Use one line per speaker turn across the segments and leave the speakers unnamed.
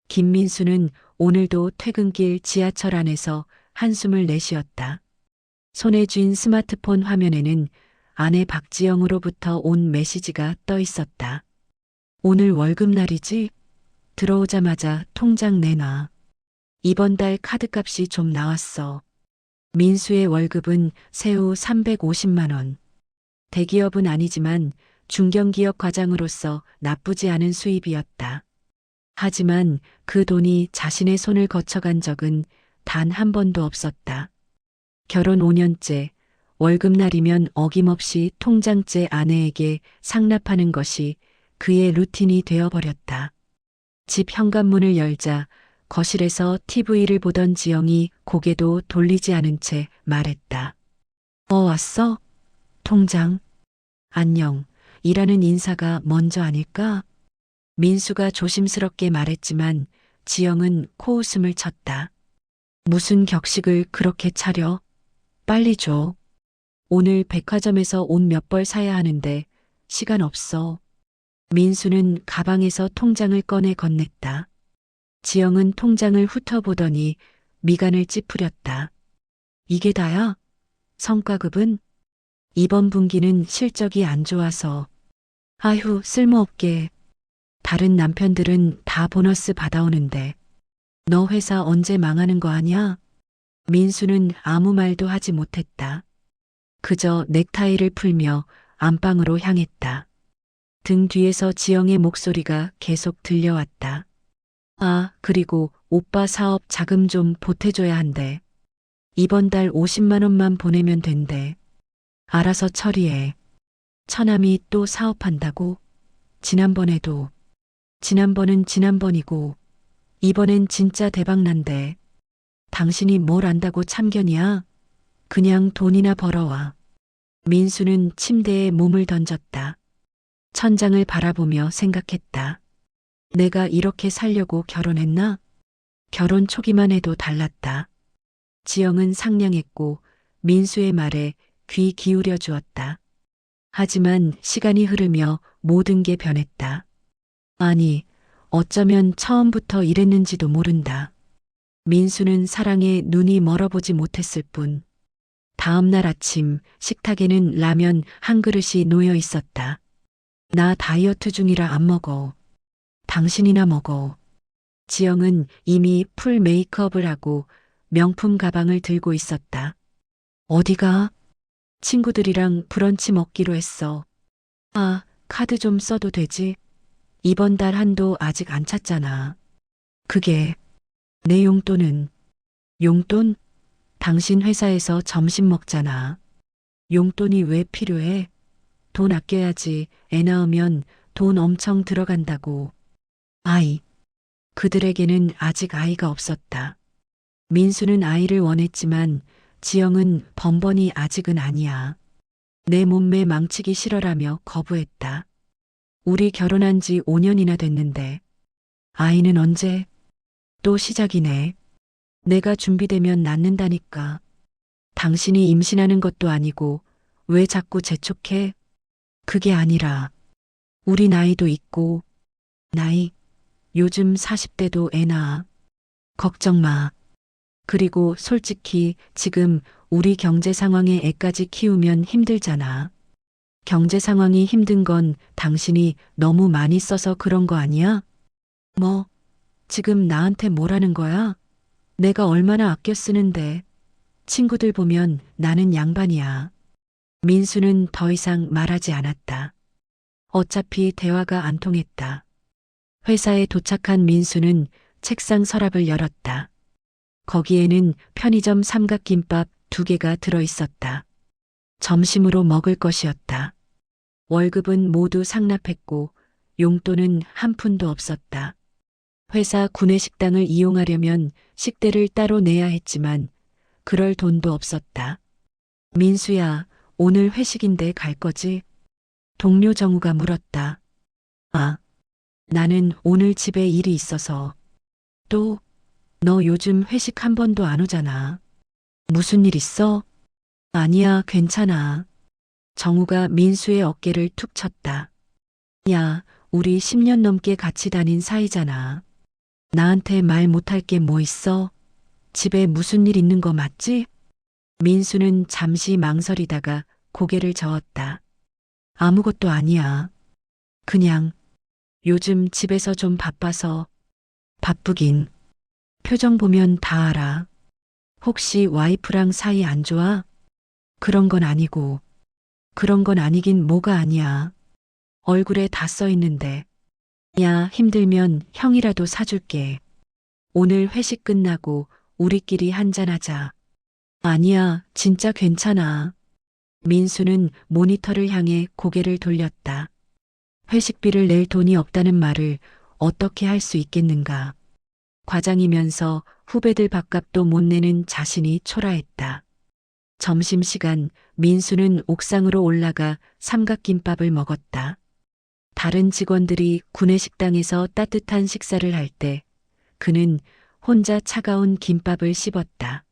김민수는 오늘도 퇴근길 지하철 안에서 한숨을 내쉬었다. 손에 쥔 스마트폰 화면에는 아내 박지영으로부터 온 메시지가 떠 있었다. 오늘 월급날이지? 들어오자마자 통장 내놔. 이번 달 카드값이 좀 나왔어. 민수의 월급은 세후 350만 원. 대기업은 아니지만 중견기업 과장으로서 나쁘지 않은 수입이었다. 하지만 그 돈이 자신의 손을 거쳐간 적은 단 한 번도 없었다. 결혼 5년째, 월급날이면 어김없이 통장째 아내에게 상납하는 것이 그의 루틴이 되어버렸다. 집 현관문을 열자 거실에서 TV를 보던 지영이 고개도 돌리지 않은 채 말했다. 왔어? 통장. 안녕. 이라는 인사가 먼저 아닐까? 민수가 조심스럽게 말했지만 지영은 코웃음을 쳤다. 무슨 격식을 그렇게 차려? 빨리 줘. 오늘 백화점에서 옷 몇 벌 사야 하는데 시간 없어. 민수는 가방에서 통장을 꺼내 건넸다. 지영은 통장을 훑어보더니 미간을 찌푸렸다. 이게 다야? 성과급은? 이번 분기는 실적이 안 좋아서. 아휴, 쓸모없게. 다른 남편들은 다 보너스 받아오는데. 너 회사 언제 망하는 거 아냐? 민수는 아무 말도 하지 못했다. 그저 넥타이를 풀며 안방으로 향했다. 등 뒤에서 지영의 목소리가 계속 들려왔다. 그리고 오빠 사업 자금 좀 보태줘야 한대. 이번 달 50만 원만 보내면 된대. 알아서 처리해. 처남이 또 사업한다고? 지난번에도. 지난번은 지난번이고 이번엔 진짜 대박난대. 당신이 뭘 안다고 참견이야? 그냥 돈이나 벌어와. 민수는 침대에 몸을 던졌다. 천장을 바라보며 생각했다. 내가 이렇게 살려고 결혼했나? 결혼 초기만 해도 달랐다. 지영은 상냥했고 민수의 말에 귀 기울여 주었다. 하지만 시간이 흐르며 모든 게 변했다. 아니, 어쩌면 처음부터 이랬는지도 모른다. 민수는 사랑에 눈이 멀어보지 못했을 뿐. 다음 날 아침 식탁에는 라면 한 그릇이 놓여 있었다. 나 다이어트 중이라 안 먹어. 당신이나 먹어. 지영은 이미 풀 메이크업을 하고 명품 가방을 들고 있었다. 어디가? 친구들이랑 브런치 먹기로 했어. 카드 좀 써도 되지? 이번 달 한도 아직 안 찼잖아. 그게 내 용돈은? 용돈? 당신 회사에서 점심 먹잖아. 용돈이 왜 필요해? 돈 아껴야지. 애 낳으면 돈 엄청 들어간다고. 아이. 그들에게는 아직 아이가 없었다. 민수는 아이를 원했지만 지영은 번번이 아직은 아니야. 내 몸매 망치기 싫어라며 거부했다. 우리 결혼한 지 5년이나 됐는데 아이는 언제? 또 시작이네. 내가 준비되면 낳는다니까. 당신이 임신하는 것도 아니고 왜 자꾸 재촉해? 그게 아니라 우리 나이도 있고 나이 요즘 40대도 애 낳아. 걱정 마. 그리고 솔직히 지금 우리 경제 상황에 애까지 키우면 힘들잖아. 경제 상황이 힘든 건 당신이 너무 많이 써서 그런 거 아니야? 뭐, 지금 나한테 뭐라는 거야? 내가 얼마나 아껴 쓰는데. 친구들 보면 나는 양반이야. 민수는 더 이상 말하지 않았다. 어차피 대화가 안 통했다. 회사에 도착한 민수는 책상 서랍을 열었다. 거기에는 편의점 삼각김밥 2개가 들어 있었다. 점심으로 먹을 것이었다. 월급은 모두 상납했고 용돈은 한 푼도 없었다. 회사 구내식당을 이용하려면 식대를 따로 내야 했지만 그럴 돈도 없었다. 민수야, 오늘 회식인데 갈 거지? 동료 정우가 물었다. 나는 오늘 집에 일이 있어서. 또? 너 요즘 회식 한 번도 안 오잖아. 무슨 일 있어? 아니야, 괜찮아. 정우가 민수의 어깨를 툭 쳤다. 야, 우리 10년 넘게 같이 다닌 사이잖아. 나한테 말 못할 게 뭐 있어? 집에 무슨 일 있는 거 맞지? 민수는 잠시 망설이다가 고개를 저었다. 아무것도 아니야. 그냥 요즘 집에서 좀 바빠서. 바쁘긴. 표정 보면 다 알아. 혹시 와이프랑 사이 안 좋아? 그런 건 아니고. 그런 건 아니긴 뭐가 아니야. 얼굴에 다 써 있는데. 야, 힘들면 형이라도 사줄게. 오늘 회식 끝나고 우리끼리 한잔하자. 아니야, 진짜 괜찮아. 민수는 모니터를 향해 고개를 돌렸다. 회식비를 낼 돈이 없다는 말을 어떻게 할 수 있겠는가. 과장이면서 후배들 밥값도 못 내는 자신이 초라했다. 점심시간 민수는 옥상으로 올라가 삼각김밥을 먹었다. 다른 직원들이 구내식당에서 따뜻한 식사를 할 때 그는 혼자 차가운 김밥을 씹었다.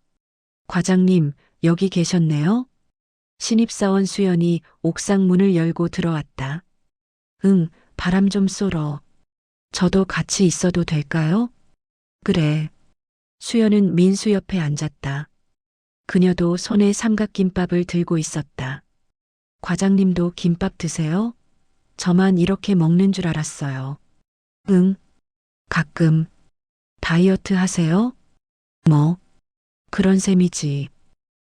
과장님, 여기 계셨네요? 신입사원 수연이 옥상 문을 열고 들어왔다. 응, 바람 좀 쏘러. 저도 같이 있어도 될까요? 그래. 수연은 민수 옆에 앉았다. 그녀도 손에 삼각김밥을 들고 있었다. 과장님도 김밥 드세요? 저만 이렇게 먹는 줄 알았어요. 응, 가끔. 다이어트 하세요? 뭐, 그런 셈이지.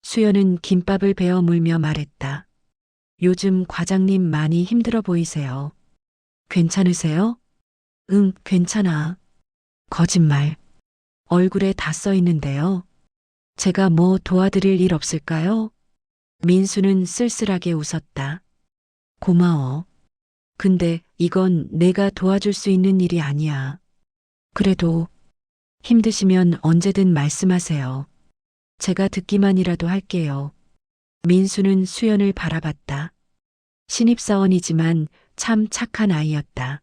수연은 김밥을 베어 물며 말했다. 요즘 과장님 많이 힘들어 보이세요. 괜찮으세요? 응, 괜찮아. 거짓말. 얼굴에 다 써 있는데요. 제가 뭐 도와드릴 일 없을까요? 민수는 쓸쓸하게 웃었다. 고마워. 근데 이건 내가 도와줄 수 있는 일이 아니야. 그래도 힘드시면 언제든 말씀하세요. 제가 듣기만이라도 할게요. 민수는 수연을 바라봤다. 신입사원이지만 참 착한 아이였다.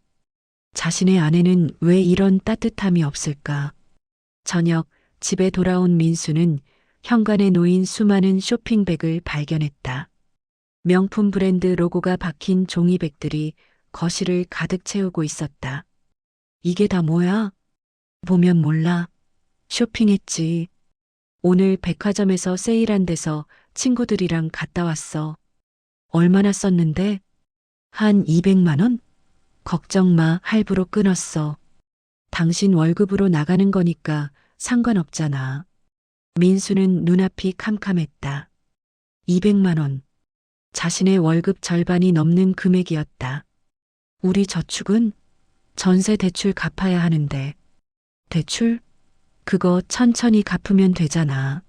자신의 아내는 왜 이런 따뜻함이 없을까? 저녁 집에 돌아온 민수는 현관에 놓인 수많은 쇼핑백을 발견했다. 명품 브랜드 로고가 박힌 종이백들이 거실을 가득 채우고 있었다. 이게 다 뭐야? 보면 몰라. 쇼핑했지. 오늘 백화점에서 세일한 데서 친구들이랑 갔다 왔어. 얼마나 썼는데? 한 200만 원? 걱정 마, 할부로 끊었어. 당신 월급으로 나가는 거니까 상관없잖아. 민수는 눈앞이 캄캄했다. 200만 원. 자신의 월급 절반이 넘는 금액이었다. 우리 저축은 전세 대출 갚아야 하는데. 대출? 그거 천천히 갚으면 되잖아.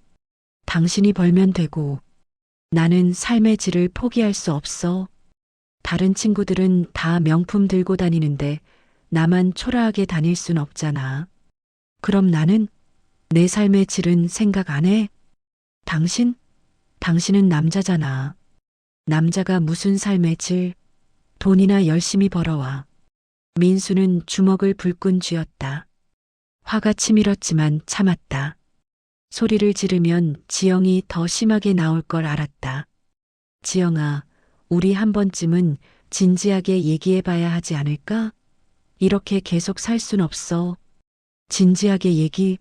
당신이 벌면 되고. 나는 삶의 질을 포기할 수 없어. 다른 친구들은 다 명품 들고 다니는데 나만 초라하게 다닐 순 없잖아. 그럼 나는 내 삶의 질은 생각 안 해? 당신? 당신은 남자잖아. 남자가 무슨 삶의 질? 돈이나 열심히 벌어와. 민수는 주먹을 불끈 쥐었다. 화가 치밀었지만 참았다. 소리를 지르면 지영이 더 심하게 나올 걸 알았다. 지영아, 우리 한 번쯤은 진지하게 얘기해 봐야 하지 않을까? 이렇게 계속 살 순 없어. 진지하게 얘기?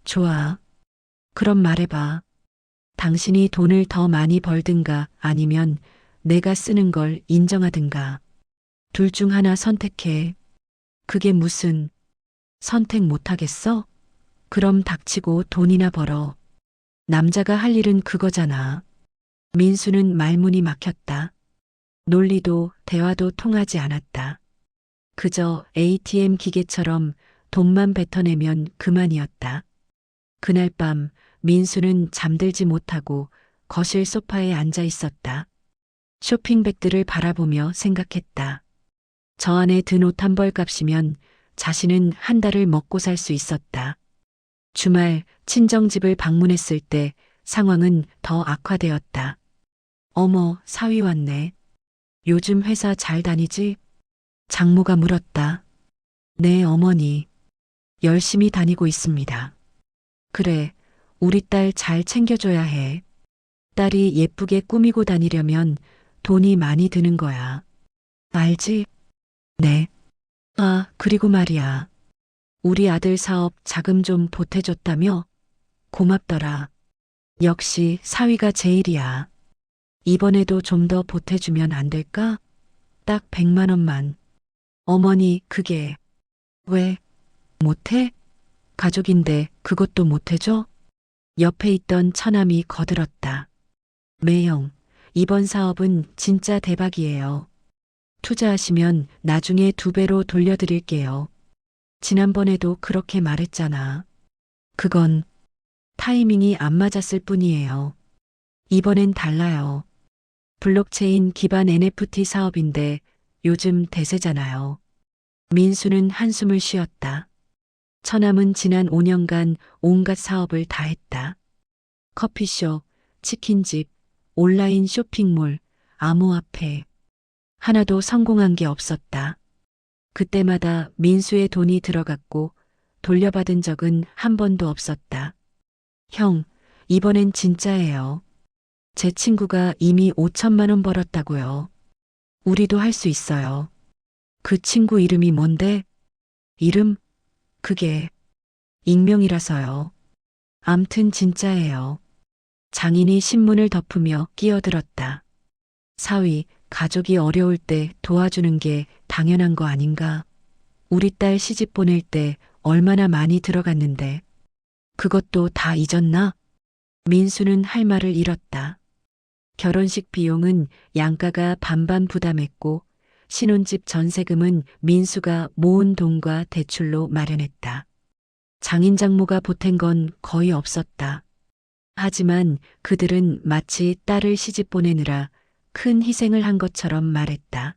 좋아. 그럼 말해봐. 당신이 돈을 더 많이 벌든가 아니면 내가 쓰는 걸 인정하든가. 둘 중 하나 선택해. 그게 무슨 선택 못하겠어? 그럼 닥치고 돈이나 벌어. 남자가 할 일은 그거잖아. 민수는 말문이 막혔다. 논리도 대화도 통하지 않았다. 그저 ATM 기계처럼 돈만 뱉어내면 그만이었다. 그날 밤 민수는 잠들지 못하고 거실 소파에 앉아 있었다. 쇼핑백들을 바라보며 생각했다. 저 안에 든 옷 한 벌 값이면 자신은 한 달을 먹고 살 수 있었다. 주말 친정집을 방문했을 때 상황은 더 악화되었다. 어머, 사위 왔네. 요즘 회사 잘 다니지? 장모가 물었다. 네, 어머니. 열심히 다니고 있습니다. 그래, 우리 딸 잘 챙겨줘야 해. 딸이 예쁘게 꾸미고 다니려면 돈이 많이 드는 거야. 알지? 네. 아, 그리고 말이야. 우리 아들 사업 자금 좀 보태줬다며? 고맙더라. 역시 사위가 제일이야. 이번에도 좀 더 보태주면 안 될까? 딱 100만 원만. 어머니, 그게 왜 못해? 가족인데 그것도 못해줘? 옆에 있던 처남이 거들었다. 매형, 이번 사업은 진짜 대박이에요. 투자하시면 나중에 2배로 돌려드릴게요. 지난번에도 그렇게 말했잖아. 그건 타이밍이 안 맞았을 뿐이에요. 이번엔 달라요. 블록체인 기반 NFT 사업인데 요즘 대세잖아요. 민수는 한숨을 쉬었다. 처남은 지난 5년간 온갖 사업을 다 했다. 커피숍, 치킨집, 온라인 쇼핑몰, 암호화폐. 하나도 성공한 게 없었다. 그때마다 민수의 돈이 들어갔고 돌려받은 적은 한 번도 없었다. 형, 이번엔 진짜예요. 제 친구가 이미 5천만 원 벌었다고요. 우리도 할 수 있어요. 그 친구 이름이 뭔데? 이름? 그게 익명이라서요. 암튼 진짜예요. 장인이 신문을 덮으며 끼어들었다. 사위, 가족이 어려울 때 도와주는 게 당연한 거 아닌가? 우리 딸 시집 보낼 때 얼마나 많이 들어갔는데. 그것도 다 잊었나? 민수는 할 말을 잃었다. 결혼식 비용은 양가가 반반 부담했고 신혼집 전세금은 민수가 모은 돈과 대출로 마련했다. 장인 장모가 보탠 건 거의 없었다. 하지만 그들은 마치 딸을 시집 보내느라 큰 희생을 한 것처럼 말했다.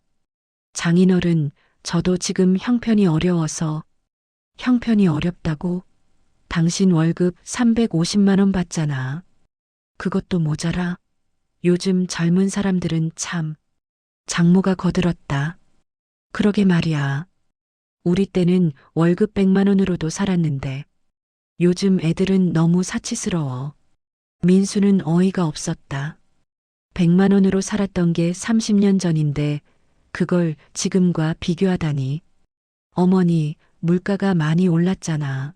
장인어른, 저도 지금 형편이 어려워서. 형편이 어렵다고? 당신 월급 350만 원 받잖아. 그것도 모자라. 요즘 젊은 사람들은 참. 장모가 거들었다. 그러게 말이야. 우리 때는 월급 100만 원으로도 살았는데 요즘 애들은 너무 사치스러워. 민수는 어이가 없었다. 100만 원으로 살았던 게 30년 전인데 그걸 지금과 비교하다니. 어머니, 물가가 많이 올랐잖아.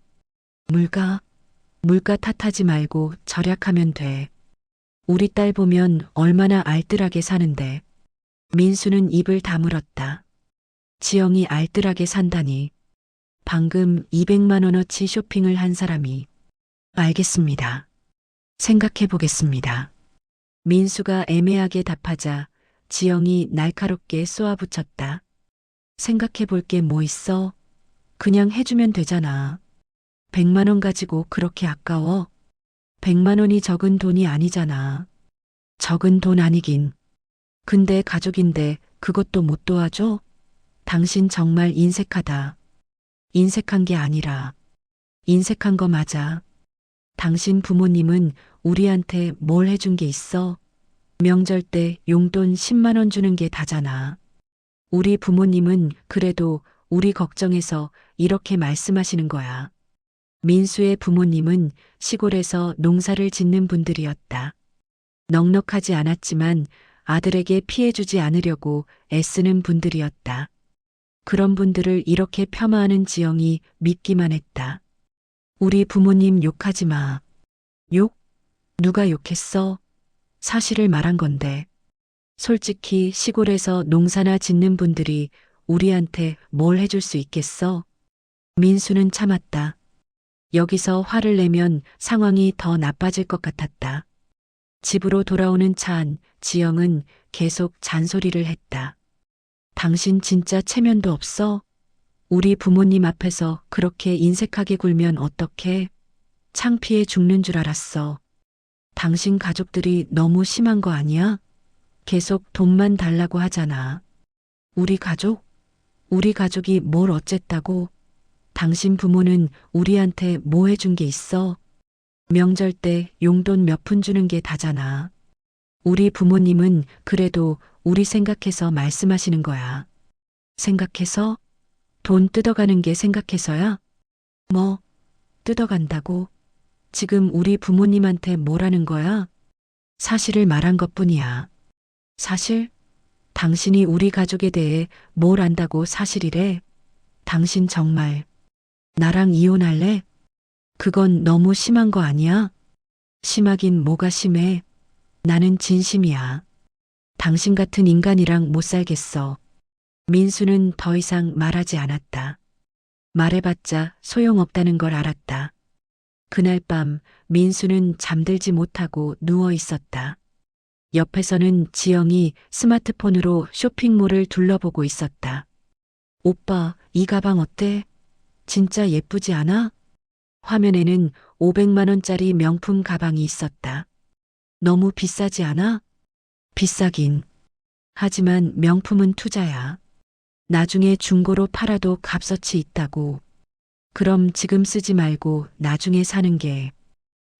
물가 탓하지 말고 절약하면 돼. 우리 딸 보면 얼마나 알뜰하게 사는데. 민수는 입을 다물었다. 지영이 알뜰하게 산다니. 방금 200만 원어치 쇼핑을 한 사람이. 알겠습니다. 생각해 보겠습니다. 민수가 애매하게 답하자 지영이 날카롭게 쏘아붙였다. 생각해 볼 게 뭐 있어? 그냥 해주면 되잖아. 100만 원 가지고 그렇게 아까워? 100만 원이 적은 돈이 아니잖아. 적은 돈 아니긴. 근데 가족인데 그것도 못 도와줘? 당신 정말 인색하다. 인색한 게 아니라 인색한 거 맞아. 당신 부모님은 우리한테 뭘 해준 게 있어? 명절 때 용돈 10만 원 주는 게 다잖아. 우리 부모님은 그래도 우리 걱정해서 이렇게 말씀하시는 거야. 민수의 부모님은 시골에서 농사를 짓는 분들이었다. 넉넉하지 않았지만 아들에게 피해 주지 않으려고 애쓰는 분들이었다. 그런 분들을 이렇게 폄하하는 지영이 믿기만 했다. 우리 부모님 욕하지 마. 욕? 누가 욕했어? 사실을 말한 건데. 솔직히 시골에서 농사나 짓는 분들이 우리한테 뭘 해줄 수 있겠어? 민수는 참았다. 여기서 화를 내면 상황이 더 나빠질 것 같았다. 집으로 돌아오는 차 안 지영은 계속 잔소리를 했다. 당신 진짜 체면도 없어? 우리 부모님 앞에서 그렇게 인색하게 굴면 어떡해? 창피해 죽는 줄 알았어. 당신 가족들이 너무 심한 거 아니야? 계속 돈만 달라고 하잖아. 우리 가족? 우리 가족이 뭘 어쨌다고? 당신 부모는 우리한테 뭐 해준 게 있어? 명절 때 용돈 몇 푼 주는 게 다잖아. 우리 부모님은 그래도 우리 생각해서 말씀하시는 거야. 생각해서? 돈 뜯어가는 게 생각해서야? 뭐, 뜯어간다고? 지금 우리 부모님한테 뭐라는 거야? 사실을 말한 것뿐이야. 사실? 당신이 우리 가족에 대해 뭘 안다고 사실이래? 당신 정말 나랑 이혼할래? 그건 너무 심한 거 아니야? 심하긴 뭐가 심해? 나는 진심이야. 당신 같은 인간이랑 못 살겠어. 민수는 더 이상 말하지 않았다. 말해봤자 소용없다는 걸 알았다. 그날 밤 민수는 잠들지 못하고 누워 있었다. 옆에서는 지영이 스마트폰으로 쇼핑몰을 둘러보고 있었다. 오빠, 이 가방 어때? 진짜 예쁘지 않아? 화면에는 500만 원짜리 명품 가방이 있었다. 너무 비싸지 않아? 비싸긴. 하지만 명품은 투자야. 나중에 중고로 팔아도 값어치 있다고. 그럼 지금 쓰지 말고 나중에 사는 게.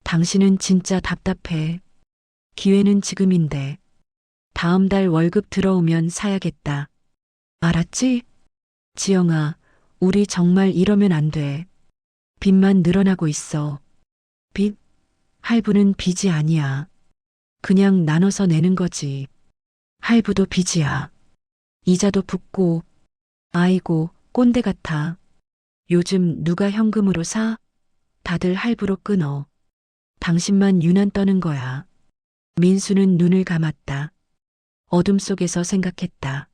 당신은 진짜 답답해. 기회는 지금인데. 다음 달 월급 들어오면 사야겠다. 알았지? 지영아, 우리 정말 이러면 안 돼. 빚만 늘어나고 있어. 빚? 할부는 빚이 아니야. 그냥 나눠서 내는 거지. 할부도 빚이야. 이자도 붙고. 아이고, 꼰대 같아. 요즘 누가 현금으로 사? 다들 할부로 끊어. 당신만 유난 떠는 거야. 민수는 눈을 감았다. 어둠 속에서 생각했다.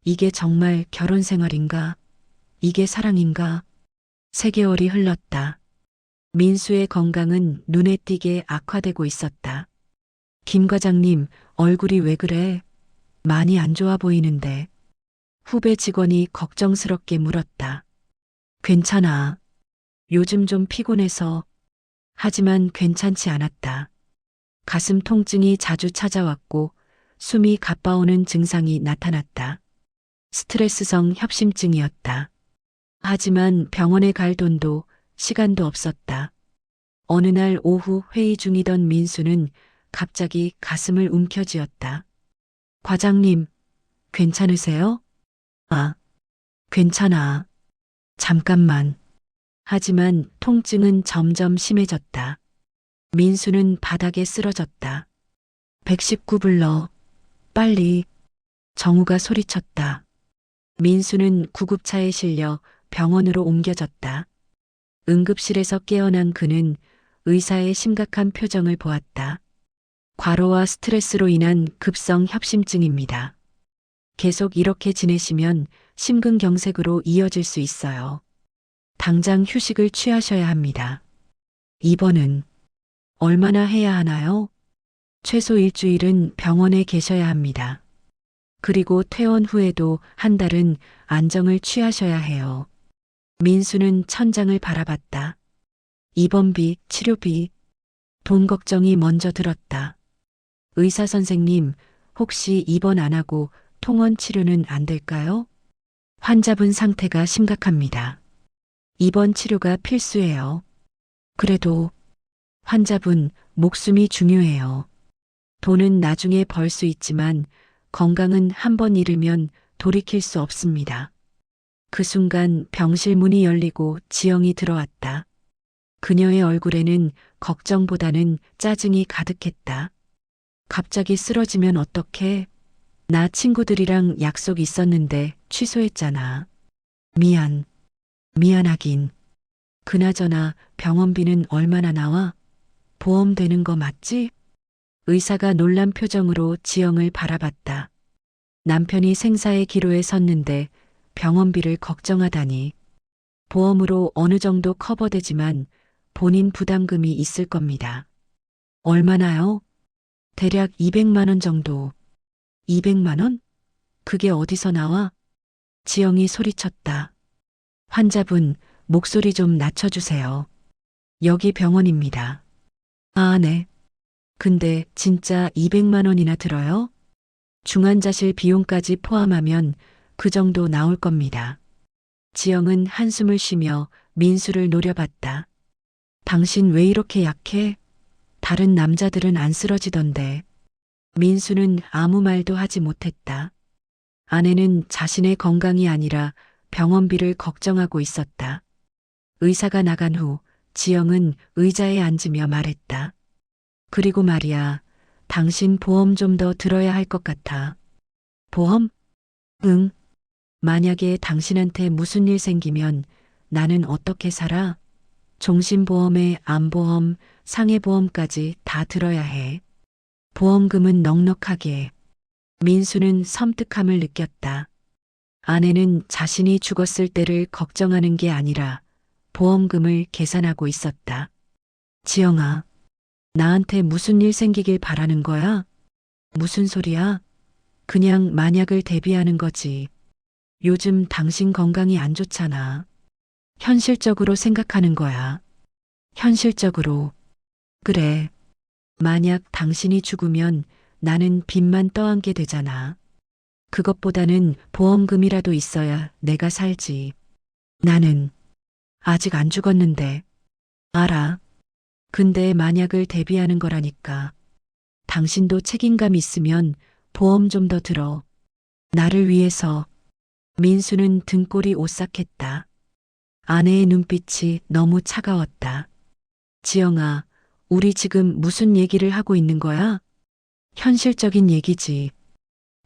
이게 정말 결혼 생활인가? 이게 사랑인가? 3개월이 흘렀다. 민수의 건강은 눈에 띄게 악화되고 있었다. 김 과장님, 얼굴이 왜 그래? 많이 안 좋아 보이는데. 후배 직원이 걱정스럽게 물었다. 괜찮아. 요즘 좀 피곤해서. 하지만 괜찮지 않았다. 가슴 통증이 자주 찾아왔고 숨이 가빠오는 증상이 나타났다. 스트레스성 협심증이었다. 하지만 병원에 갈 돈도 시간도 없었다. 어느 날 오후 회의 중이던 민수는 갑자기 가슴을 움켜쥐었다. 과장님, 괜찮으세요? 아, 괜찮아. 잠깐만. 하지만 통증은 점점 심해졌다. 민수는 바닥에 쓰러졌다. 119 불러. 빨리. 정우가 소리쳤다. 민수는 구급차에 실려 병원으로 옮겨졌다. 응급실에서 깨어난 그는 의사의 심각한 표정을 보았다. 과로와 스트레스로 인한 급성 협심증입니다. 계속 이렇게 지내시면 심근경색으로 이어질 수 있어요. 당장 휴식을 취하셔야 합니다. 입원은 얼마나 해야 하나요? 최소 일주일은 병원에 계셔야 합니다. 그리고 퇴원 후에도 한 달은 안정을 취하셔야 해요. 민수는 천장을 바라봤다. 입원비, 치료비, 돈 걱정이 먼저 들었다. 의사 선생님, 혹시 입원 안 하고 통원 치료는 안 될까요? 환자분 상태가 심각합니다. 입원 치료가 필수예요. 그래도 환자분 목숨이 중요해요. 돈은 나중에 벌 수 있지만 건강은 한 번 잃으면 돌이킬 수 없습니다. 그 순간 병실 문이 열리고 지영이 들어왔다. 그녀의 얼굴에는 걱정보다는 짜증이 가득했다. 갑자기 쓰러지면 어떡해? 나 친구들이랑 약속 있었는데 취소했잖아. 미안. 미안하긴. 그나저나 병원비는 얼마나 나와? 보험 되는 거 맞지? 의사가 놀란 표정으로 지영을 바라봤다. 남편이 생사의 기로에 섰는데 병원비를 걱정하다니. 보험으로 어느 정도 커버되지만 본인 부담금이 있을 겁니다. 얼마나요? 대략 200만 원 정도. 200만 원? 그게 어디서 나와? 지영이 소리쳤다. 환자분, 목소리 좀 낮춰주세요. 여기 병원입니다. 아, 네. 근데 진짜 200만 원이나 들어요? 중환자실 비용까지 포함하면 그 정도 나올 겁니다. 지영은 한숨을 쉬며 민수를 노려봤다. 당신 왜 이렇게 약해? 다른 남자들은 안 쓰러지던데. 민수는 아무 말도 하지 못했다. 아내는 자신의 건강이 아니라 병원비를 걱정하고 있었다. 의사가 나간 후 지영은 의자에 앉으며 말했다. 그리고 말이야, 당신 보험 좀 더 들어야 할 것 같아. 보험? 응. 만약에 당신한테 무슨 일 생기면 나는 어떻게 살아? 종신보험에 암보험, 상해보험까지 다 들어야 해. 보험금은 넉넉하게. 민수는 섬뜩함을 느꼈다. 아내는 자신이 죽었을 때를 걱정하는 게 아니라 보험금을 계산하고 있었다. 지영아, 나한테 무슨 일 생기길 바라는 거야? 무슨 소리야? 그냥 만약을 대비하는 거지. 요즘 당신 건강이 안 좋잖아. 현실적으로 생각하는 거야. 현실적으로. 그래. 만약 당신이 죽으면 나는 빚만 떠안게 되잖아. 그것보다는 보험금이라도 있어야 내가 살지. 나는 아직 안 죽었는데. 알아. 근데 만약을 대비하는 거라니까. 당신도 책임감 있으면 보험 좀 더 들어. 나를 위해서. 민수는 등골이 오싹했다. 아내의 눈빛이 너무 차가웠다. 지영아, 우리 지금 무슨 얘기를 하고 있는 거야? 현실적인 얘기지.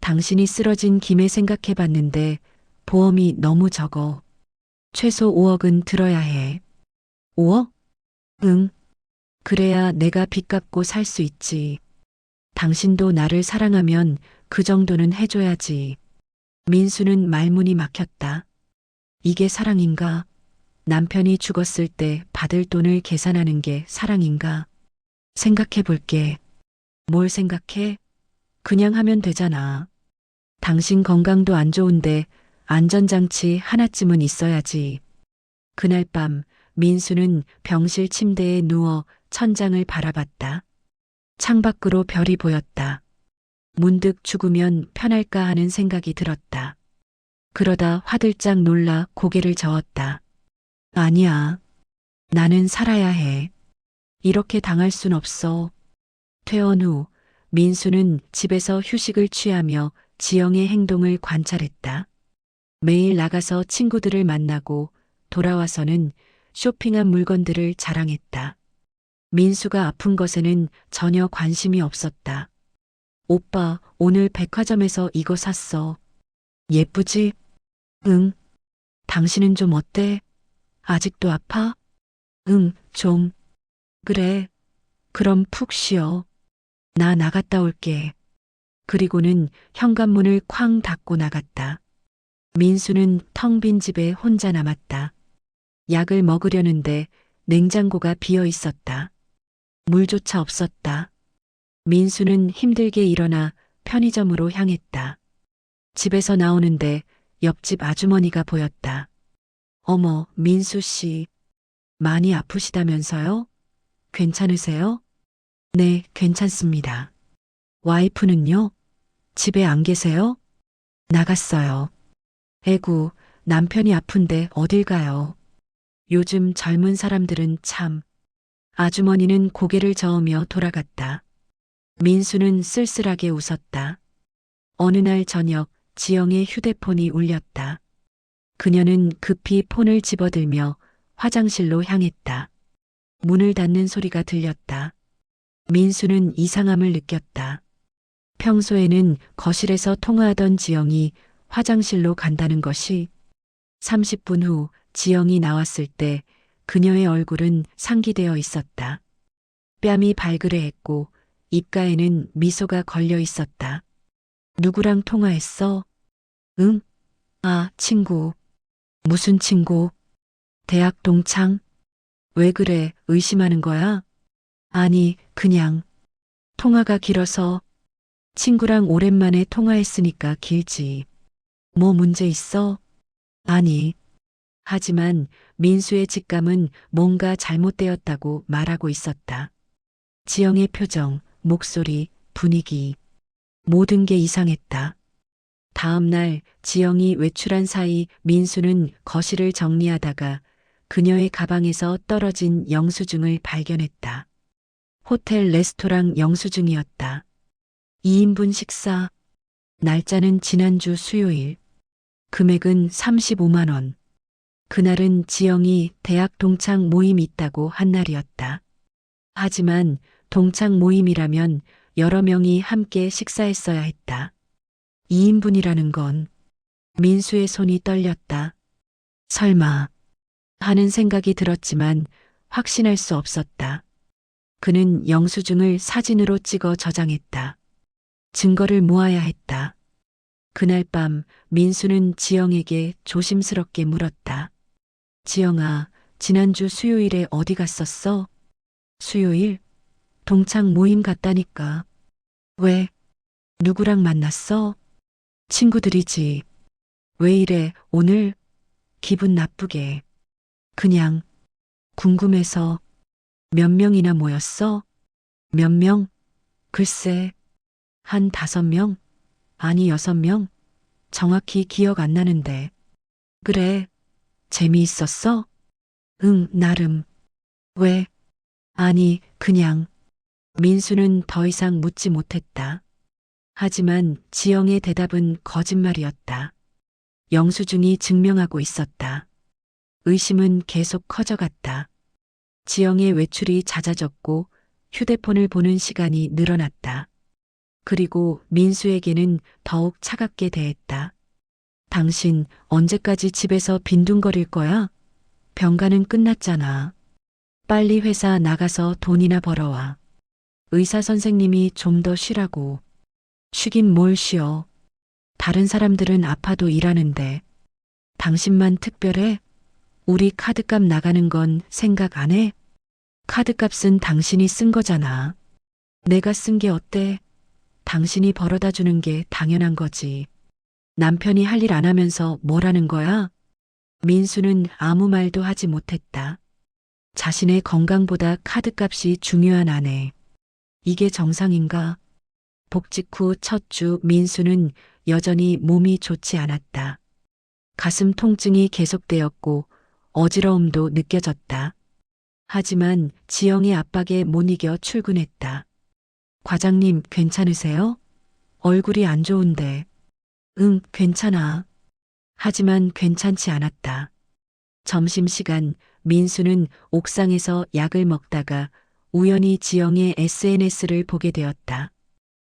당신이 쓰러진 김에 생각해 봤는데 보험이 너무 적어. 최소 5억은 들어야 해. 5억? 응. 그래야 내가 빚 갚고 살 수 있지. 당신도 나를 사랑하면 그 정도는 해줘야지. 민수는 말문이 막혔다. 이게 사랑인가? 남편이 죽었을 때 받을 돈을 계산하는 게 사랑인가? 생각해 볼게. 뭘 생각해? 그냥 하면 되잖아. 당신 건강도 안 좋은데 안전장치 하나쯤은 있어야지. 그날 밤 민수는 병실 침대에 누워 천장을 바라봤다. 창밖으로 별이 보였다. 문득 죽으면 편할까 하는 생각이 들었다. 그러다 화들짝 놀라 고개를 저었다. 아니야. 나는 살아야 해. 이렇게 당할 순 없어. 퇴원 후 민수는 집에서 휴식을 취하며 지영의 행동을 관찰했다. 매일 나가서 친구들을 만나고 돌아와서는 쇼핑한 물건들을 자랑했다. 민수가 아픈 것에는 전혀 관심이 없었다. 오빠, 오늘 백화점에서 이거 샀어. 예쁘지? 응. 당신은 좀 어때? 아직도 아파? 응, 좀. 그래. 그럼 푹 쉬어. 나 나갔다 올게. 그리고는 현관문을 쾅 닫고 나갔다. 민수는 텅 빈 집에 혼자 남았다. 약을 먹으려는데 냉장고가 비어 있었다. 물조차 없었다. 민수는 힘들게 일어나 편의점으로 향했다. 집에서 나오는데 옆집 아주머니가 보였다. 어머, 민수 씨. 많이 아프시다면서요? 괜찮으세요? 네, 괜찮습니다. 와이프는요? 집에 안 계세요? 나갔어요. 에구, 남편이 아픈데 어딜 가요? 요즘 젊은 사람들은 참. 아주머니는 고개를 저으며 돌아갔다. 민수는 쓸쓸하게 웃었다. 어느 날 저녁 지영의 휴대폰이 울렸다. 그녀는 급히 폰을 집어들며 화장실로 향했다. 문을 닫는 소리가 들렸다. 민수는 이상함을 느꼈다. 평소에는 거실에서 통화하던 지영이 화장실로 간다는 것이 30분 후 지영이 나왔을 때 그녀의 얼굴은 상기되어 있었다. 뺨이 발그레했고 입가에는 미소가 걸려 있었다. 누구랑 통화했어? 응? 아, 친구. 무슨 친구? 대학 동창? 왜 그래, 의심하는 거야? 아니, 그냥. 통화가 길어서. 친구랑 오랜만에 통화했으니까 길지. 뭐 문제 있어? 아니. 하지만 민수의 직감은 뭔가 잘못되었다고 말하고 있었다. 지영의 표정, 목소리, 분위기. 모든 게 이상했다. 다음 날 지영이 외출한 사이 민수는 거실을 정리하다가 그녀의 가방에서 떨어진 영수증을 발견했다. 호텔 레스토랑 영수증이었다. 2인분 식사. 날짜는 지난주 수요일. 금액은 35만 원. 그날은 지영이 대학 동창 모임 있다고 한 날이었다. 하지만 동창 모임이라면 여러 명이 함께 식사했어야 했다. 2인분이라는 건 민수의 손이 떨렸다. 설마. 하는 생각이 들었지만 확신할 수 없었다. 그는 영수증을 사진으로 찍어 저장했다. 증거를 모아야 했다. 그날 밤 민수는 지영에게 조심스럽게 물었다. 지영아, 지난주 수요일에 어디 갔었어? 수요일? 동창 모임 갔다니까. 왜? 누구랑 만났어? 친구들이지. 왜 이래, 오늘? 기분 나쁘게. 그냥 궁금해서. 몇 명이나 모였어? 몇 명? 글쎄, 한 5명? 아니 6명? 정확히 기억 안 나는데. 그래, 재미있었어? 응, 나름. 왜? 아니, 그냥. 민수는 더 이상 묻지 못했다. 하지만 지영의 대답은 거짓말이었다. 영수증이 증명하고 있었다. 의심은 계속 커져갔다. 지영의 외출이 잦아졌고 휴대폰을 보는 시간이 늘어났다. 그리고 민수에게는 더욱 차갑게 대했다. 당신 언제까지 집에서 빈둥거릴 거야? 병가는 끝났잖아. 빨리 회사 나가서 돈이나 벌어와. 의사 선생님이 좀 더 쉬라고. 쉬긴 뭘 쉬어. 다른 사람들은 아파도 일하는데. 당신만 특별해? 우리 카드값 나가는 건 생각 안 해? 카드값은 당신이 쓴 거잖아. 내가 쓴 게 어때? 당신이 벌어다 주는 게 당연한 거지. 남편이 할 일 안 하면서 뭘 하는 거야? 민수는 아무 말도 하지 못했다. 자신의 건강보다 카드값이 중요한 아내. 이게 정상인가? 복직 후 첫 주 민수는 여전히 몸이 좋지 않았다. 가슴 통증이 계속되었고 어지러움도 느껴졌다. 하지만 지영의 압박에 못 이겨 출근했다. 과장님, 괜찮으세요? 얼굴이 안 좋은데. 응, 괜찮아. 하지만 괜찮지 않았다. 점심시간 민수는 옥상에서 약을 먹다가 우연히 지영의 SNS를 보게 되었다.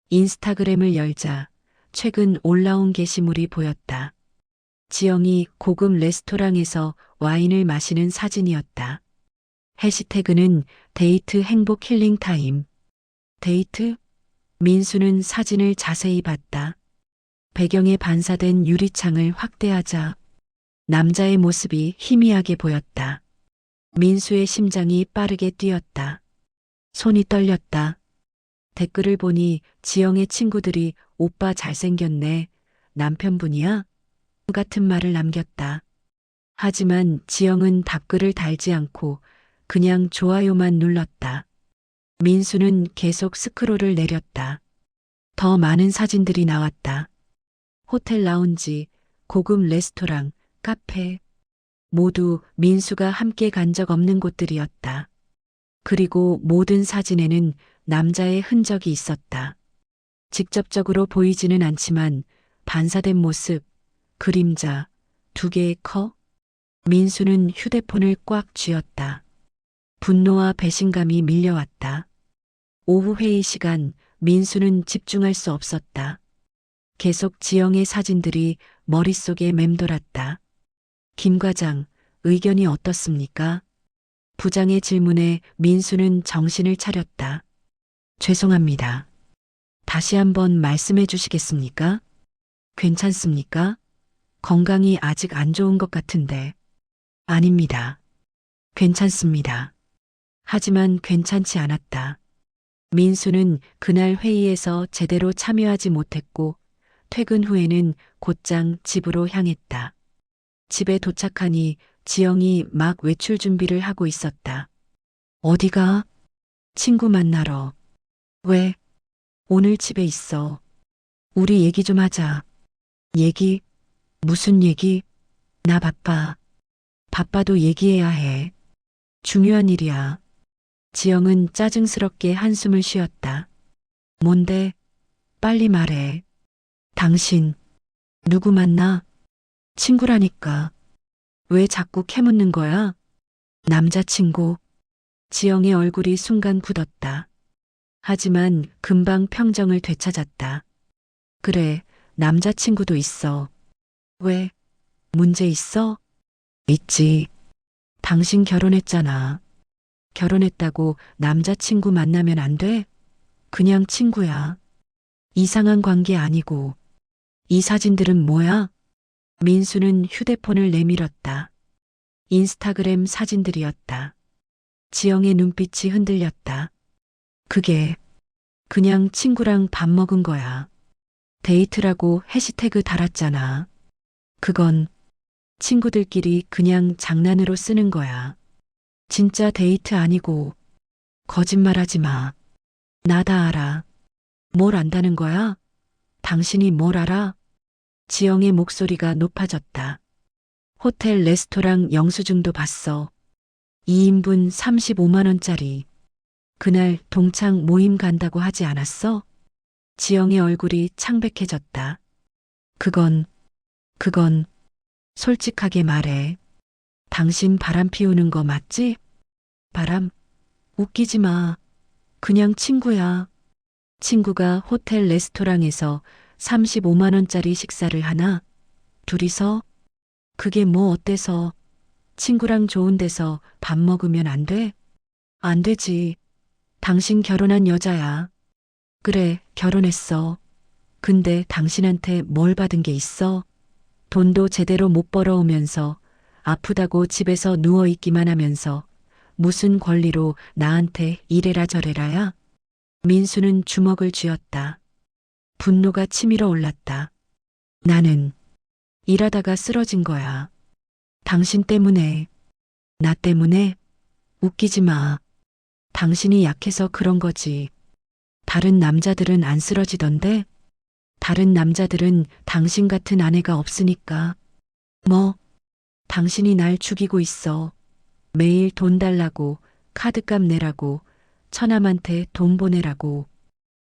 인스타그램을 열자 최근 올라온 게시물이 보였다. 지영이 고급 레스토랑에서 와인을 마시는 사진이었다. 해시태그는 데이트 행복 힐링 타임. 데이트? 민수는 사진을 자세히 봤다. 배경에 반사된 유리창을 확대하자 남자의 모습이 희미하게 보였다. 민수의 심장이 빠르게 뛰었다. 손이 떨렸다. 댓글을 보니 지영의 친구들이 오빠 잘생겼네. 남편분이야? 같은 말을 남겼다. 하지만 지영은 답글을 달지 않고 그냥 좋아요만 눌렀다. 민수는 계속 스크롤을 내렸다. 더 많은 사진들이 나왔다. 호텔 라운지, 고급 레스토랑, 카페. 모두 민수가 함께 간 적 없는 곳들이었다. 그리고 모든 사진에는 남자의 흔적이 있었다. 직접적으로 보이지는 않지만 반사된 모습, 그림자, 두 개의 커. 민수는 휴대폰을 꽉 쥐었다. 분노와 배신감이 밀려왔다. 오후 회의 시간 민수는 집중할 수 없었다. 계속 지영의 사진들이 머릿속에 맴돌았다. 김 과장, 의견이 어떻습니까? 부장의 질문에 민수는 정신을 차렸다. 죄송합니다. 다시 한번 말씀해 주시겠습니까? 괜찮습니까? 건강이 아직 안 좋은 것 같은데. 아닙니다. 괜찮습니다. 하지만 괜찮지 않았다. 민수는 그날 회의에서 제대로 참여하지 못했고 퇴근 후에는 곧장 집으로 향했다. 집에 도착하니 지영이 막 외출 준비를 하고 있었다. 어디가? 친구 만나러. 왜? 오늘 집에 있어. 우리 얘기 좀 하자. 얘기? 무슨 얘기? 나 바빠. 바빠도 얘기해야 해. 중요한 일이야. 지영은 짜증스럽게 한숨을 쉬었다. 뭔데? 빨리 말해. 당신, 누구 만나? 친구라니까. 왜 자꾸 캐묻는 거야? 남자친구. 지영의 얼굴이 순간 굳었다. 하지만 금방 평정을 되찾았다. 그래, 남자친구도 있어. 왜? 문제 있어? 있지. 당신 결혼했잖아. 결혼했다고 남자친구 만나면 안 돼? 그냥 친구야. 이상한 관계 아니고. 이 사진들은 뭐야? 민수는 휴대폰을 내밀었다. 인스타그램 사진들이었다. 지영의 눈빛이 흔들렸다. 그게 그냥 친구랑 밥 먹은 거야. 데이트라고 해시태그 달았잖아. 그건 친구들끼리 그냥 장난으로 쓰는 거야. 진짜 데이트 아니고. 거짓말하지 마. 나 다 알아. 뭘 안다는 거야? 당신이 뭘 알아? 지영의 목소리가 높아졌다. 호텔 레스토랑 영수증도 봤어. 2인분 35만 원짜리. 그날 동창 모임 간다고 하지 않았어? 지영의 얼굴이 창백해졌다. 그건 솔직하게 말해. 당신 바람 피우는 거 맞지? 바람? 웃기지 마. 그냥 친구야. 친구가 호텔 레스토랑에서 35만 원짜리 식사를 하나? 둘이서? 그게 뭐 어때서? 친구랑 좋은 데서 밥 먹으면 안 돼? 안 되지. 당신 결혼한 여자야. 그래, 결혼했어. 근데 당신한테 뭘 받은 게 있어? 돈도 제대로 못 벌어오면서 아프다고 집에서 누워있기만 하면서 무슨 권리로 나한테 이래라 저래라야? 민수는 주먹을 쥐었다. 분노가 치밀어 올랐다. 나는 일하다가 쓰러진 거야. 당신 때문에, 나 때문에? 웃기지 마. 당신이 약해서 그런 거지. 다른 남자들은 안 쓰러지던데? 다른 남자들은 당신 같은 아내가 없으니까. 뭐, 당신이 날 죽이고 있어. 매일 돈 달라고, 카드값 내라고, 처남한테 돈 보내라고.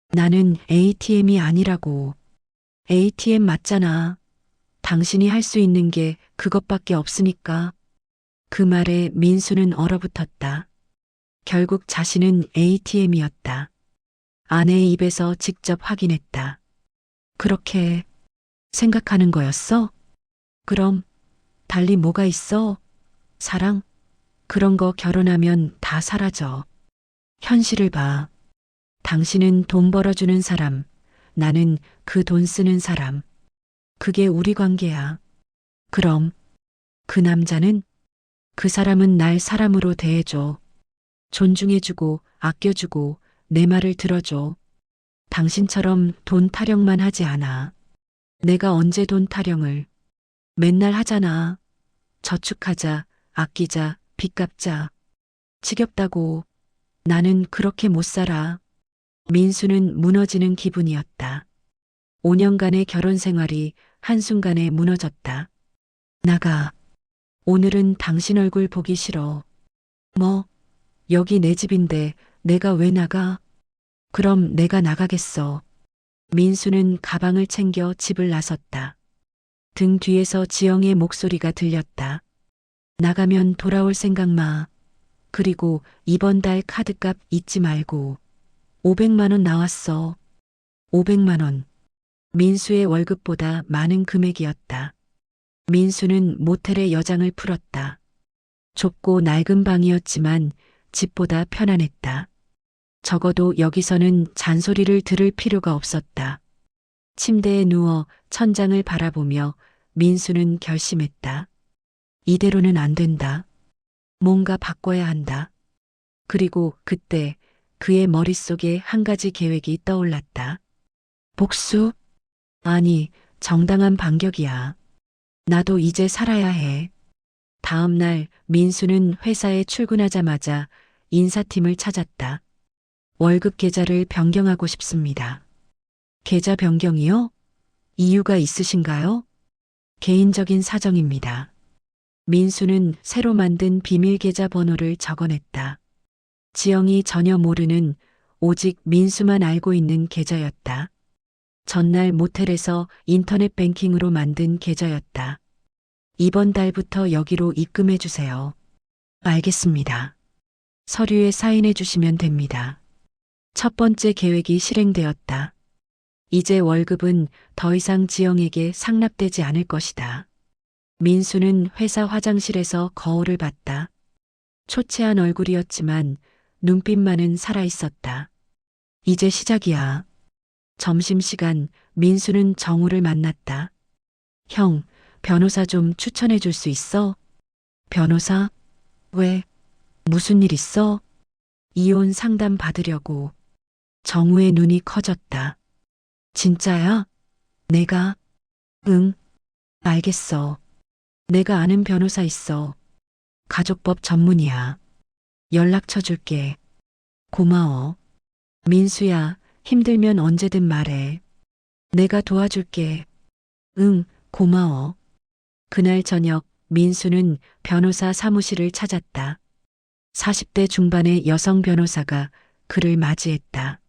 나는 ATM이 아니라고. ATM 맞잖아. 당신이 할 수 있는 게 그것밖에 없으니까. 그 말에 민수는 얼어붙었다. 결국 자신은 ATM이었다. 아내의 입에서 직접 확인했다. 그렇게 생각하는 거였어? 그럼 달리 뭐가 있어? 사랑? 그런 거 결혼하면 다 사라져. 현실을 봐. 당신은 돈 벌어주는 사람, 나는 그 돈 쓰는 사람. 그게 우리 관계야. 그럼 그 남자는? 그 사람은 날 사람으로 대해줘. 존중해주고 아껴주고 내 말을 들어줘. 당신처럼 돈 타령만 하지 않아. 내가 언제 돈 타령을 맨날 하잖아. 저축하자, 아끼자, 빚 갚자. 지겹다고. 나는 그렇게 못 살아. 민수는 무너지는 기분이었다. 5년간의 결혼 생활이 한순간에 무너졌다. 나가. 오늘은 당신 얼굴 보기 싫어. 뭐, 여기 내 집인데 내가 왜 나가? 그럼 내가 나가겠어. 민수는 가방을 챙겨 집을 나섰다. 등 뒤에서 지영의 목소리가 들렸다. 나가면 돌아올 생각 마. 그리고 이번 달 카드값 잊지 말고. 500만 원 나왔어. 500만 원. 민수의 월급보다 많은 금액이었다. 민수는 모텔의 여장을 풀었다. 좁고 낡은 방이었지만 집보다 편안했다. 적어도 여기서는 잔소리를 들을 필요가 없었다. 침대에 누워 천장을 바라보며 민수는 결심했다. 이대로는 안 된다. 뭔가 바꿔야 한다. 그리고 그때 그의 머릿속에 한 가지 계획이 떠올랐다. 복수? 아니, 정당한 반격이야. 나도 이제 살아야 해. 다음 날 민수는 회사에 출근하자마자 인사팀을 찾았다. 월급 계좌를 변경하고 싶습니다. 계좌 변경이요? 이유가 있으신가요? 개인적인 사정입니다. 민수는 새로 만든 비밀 계좌 번호를 적어냈다. 지영이 전혀 모르는 오직 민수만 알고 있는 계좌였다. 전날 모텔에서 인터넷 뱅킹으로 만든 계좌였다. 이번 달부터 여기로 입금해 주세요. 알겠습니다. 서류에 사인해 주시면 됩니다. 첫 번째 계획이 실행되었다. 이제 월급은 더 이상 지영에게 상납되지 않을 것이다. 민수는 회사 화장실에서 거울을 봤다. 초췌한 얼굴이었지만 눈빛만은 살아있었다. 이제 시작이야. 점심시간 민수는 정우를 만났다. 형, 변호사 좀 추천해 줄 수 있어? 변호사? 왜? 무슨 일 있어? 이혼 상담 받으려고. 정우의 눈이 커졌다. 진짜야? 내가? 응, 알겠어. 내가 아는 변호사 있어. 가족법 전문이야. 연락처 줄게. 고마워. 민수야, 힘들면 언제든 말해. 내가 도와줄게. 응, 고마워. 그날 저녁 민수는 변호사 사무실을 찾았다. 40대 중반의 여성 변호사가 그를 맞이했다.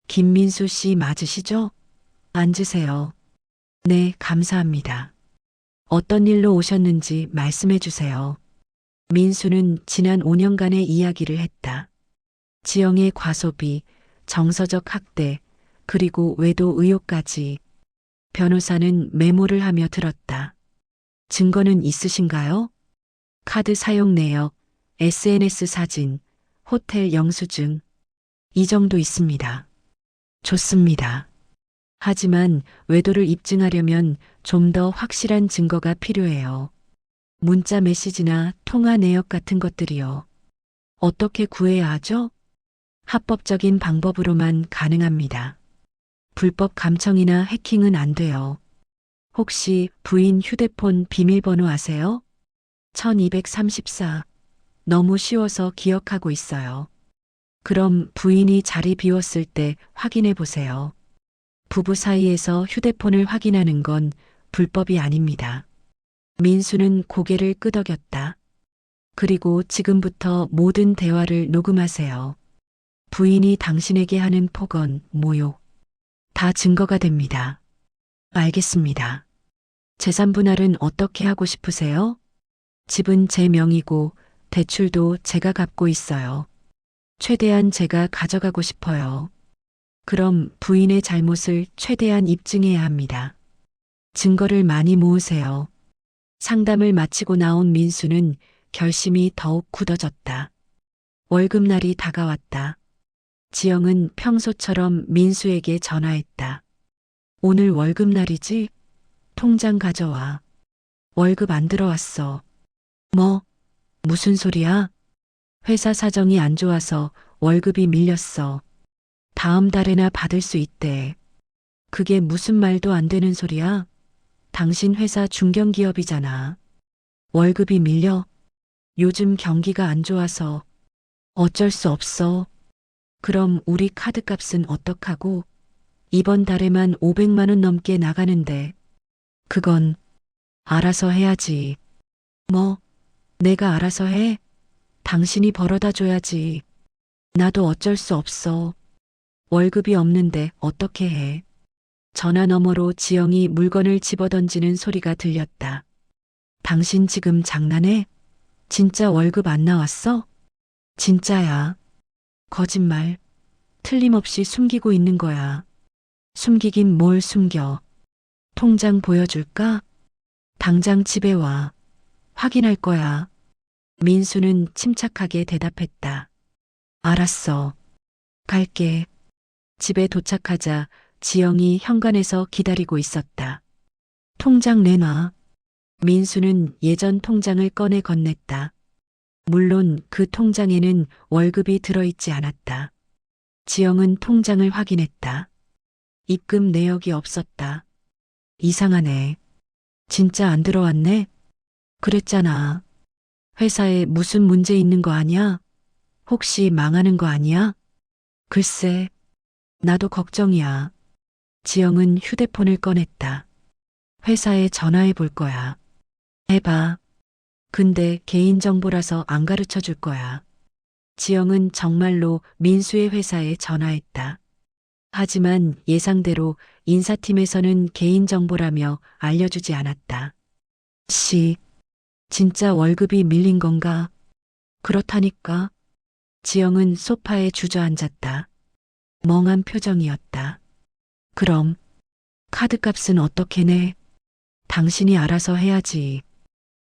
김민수 씨 맞으시죠? 앉으세요. 네, 감사합니다. 어떤 일로 오셨는지 말씀해 주세요. 민수는 지난 5년간의 이야기를 했다. 지영의 과소비, 정서적 학대, 그리고 외도 의혹까지. 변호사는 메모를 하며 들었다. 증거는 있으신가요? 카드 사용 내역, SNS 사진, 호텔 영수증. 이 정도 있습니다. 좋습니다. 하지만 외도를 입증하려면 좀 더 확실한 증거가 필요해요. 문자 메시지나 통화 내역 같은 것들이요. 어떻게 구해야 하죠? 합법적인 방법으로만 가능합니다. 불법 감청이나 해킹은 안 돼요. 혹시 부인 휴대폰 비밀번호 아세요? 1234. 너무 쉬워서 기억하고 있어요. 그럼 부인이 자리 비웠을 때 확인해 보세요. 부부 사이에서 휴대폰을 확인하는 건 불법이 아닙니다. 민수는 고개를 끄덕였다. 그리고 지금부터 모든 대화를 녹음하세요. 부인이 당신에게 하는 폭언, 모욕. 다 증거가 됩니다. 알겠습니다. 재산 분할은 어떻게 하고 싶으세요? 집은 제 명의고 대출도 제가 갚고 있어요. 최대한 제가 가져가고 싶어요. 그럼 부인의 잘못을 최대한 입증해야 합니다. 증거를 많이 모으세요. 상담을 마치고 나온 민수는 결심이 더욱 굳어졌다. 월급날이 다가왔다. 지영은 평소처럼 민수에게 전화했다. 오늘 월급날이지? 통장 가져와. 월급 안 들어왔어. 뭐? 무슨 소리야? 회사 사정이 안 좋아서 월급이 밀렸어. 다음 달에나 받을 수 있대. 그게 무슨 말도 안 되는 소리야? 당신 회사 중견기업이잖아. 월급이 밀려? 요즘 경기가 안 좋아서 어쩔 수 없어. 그럼 우리 카드값은 어떡하고? 이번 달에만 500만 원 넘게 나가는데. 그건 알아서 해야지. 뭐? 내가 알아서 해? 당신이 벌어다 줘야지. 나도 어쩔 수 없어. 월급이 없는데 어떻게 해? 전화 너머로 지영이 물건을 집어던지는 소리가 들렸다. 당신 지금 장난해? 진짜 월급 안 나왔어? 진짜야. 거짓말. 틀림없이 숨기고 있는 거야. 숨기긴 뭘 숨겨. 통장 보여줄까? 당장 집에 와. 확인할 거야. 민수는 침착하게 대답했다. 알았어. 갈게. 집에 도착하자 지영이 현관에서 기다리고 있었다. 통장 내놔. 민수는 예전 통장을 꺼내 건넸다. 물론 그 통장에는 월급이 들어있지 않았다. 지영은 통장을 확인했다. 입금 내역이 없었다. 이상하네. 진짜 안 들어왔네? 그랬잖아. 회사에 무슨 문제 있는 거 아니야? 혹시 망하는 거 아니야? 글쎄, 나도 걱정이야. 지영은 휴대폰을 꺼냈다. 회사에 전화해 볼 거야. 해봐. 근데 개인정보라서 안 가르쳐 줄 거야. 지영은 정말로 민수의 회사에 전화했다. 하지만 예상대로 인사팀에서는 개인정보라며 알려주지 않았다. 진짜 월급이 밀린 건가? 그렇다니까. 지영은 소파에 주저앉았다. 멍한 표정이었다. 그럼 카드값은 어떻게 내? 당신이 알아서 해야지.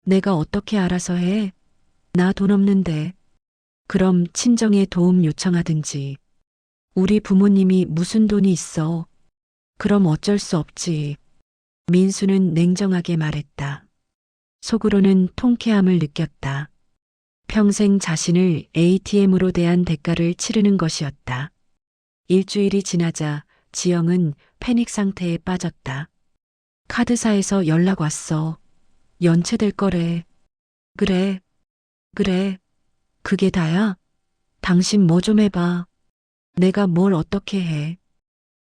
내가 어떻게 알아서 해? 나 돈 없는데. 그럼 친정에 도움 요청하든지. 우리 부모님이 무슨 돈이 있어. 그럼 어쩔 수 없지. 민수는 냉정하게 말했다. 속으로는 통쾌함을 느꼈다. 평생 자신을 ATM으로 대한 대가를 치르는 것이었다. 일주일이 지나자 지영은 패닉 상태에 빠졌다. 카드사에서 연락 왔어. 연체될 거래. 그래, 그래. 그게 다야? 당신 뭐 좀 해봐. 내가 뭘 어떻게 해.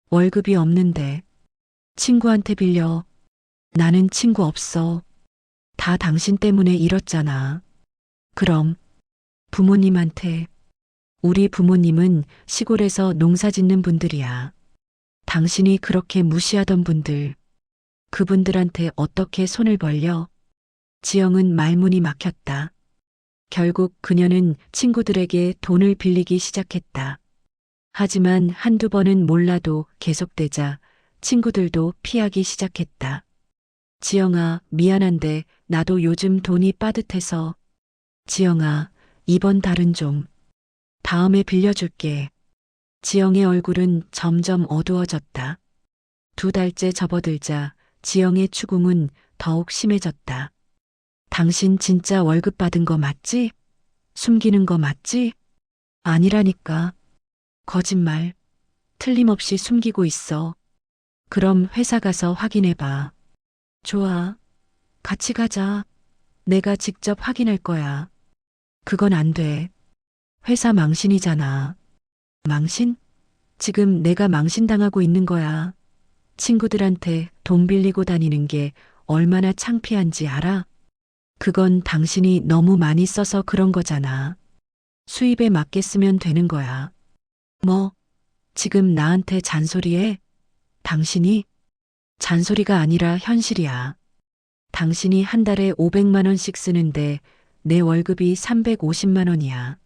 월급이 없는데. 친구한테 빌려. 나는 친구 없어. 다 당신 때문에 잃었잖아. 그럼 부모님한테. 우리 부모님은 시골에서 농사 짓는 분들이야. 당신이 그렇게 무시하던 분들. 그분들한테 어떻게 손을 벌려? 지영은 말문이 막혔다. 결국 그녀는 친구들에게 돈을 빌리기 시작했다. 하지만 한두 번은 몰라도 계속되자 친구들도 피하기 시작했다. 지영아, 미안한데 나도 요즘 돈이 빠듯해서. 지영아, 이번 달은 좀. 다음에 빌려줄게. 지영의 얼굴은 점점 어두워졌다. 2달째 접어들자 지영의 추궁은 더욱 심해졌다. 당신 진짜 월급 받은 거 맞지? 숨기는 거 맞지? 아니라니까. 거짓말. 틀림없이 숨기고 있어. 그럼 회사 가서 확인해 봐. 좋아. 같이 가자. 내가 직접 확인할 거야. 그건 안 돼. 회사 망신이잖아. 망신? 지금 내가 망신당하고 있는 거야. 친구들한테 돈 빌리고 다니는 게 얼마나 창피한지 알아? 그건 당신이 너무 많이 써서 그런 거잖아. 수입에 맞게 쓰면 되는 거야. 뭐, 지금 나한테 잔소리해? 당신이? 잔소리가 아니라 현실이야. 당신이 한 달에 500만 원씩 쓰는데 내 월급이 350만 원이야.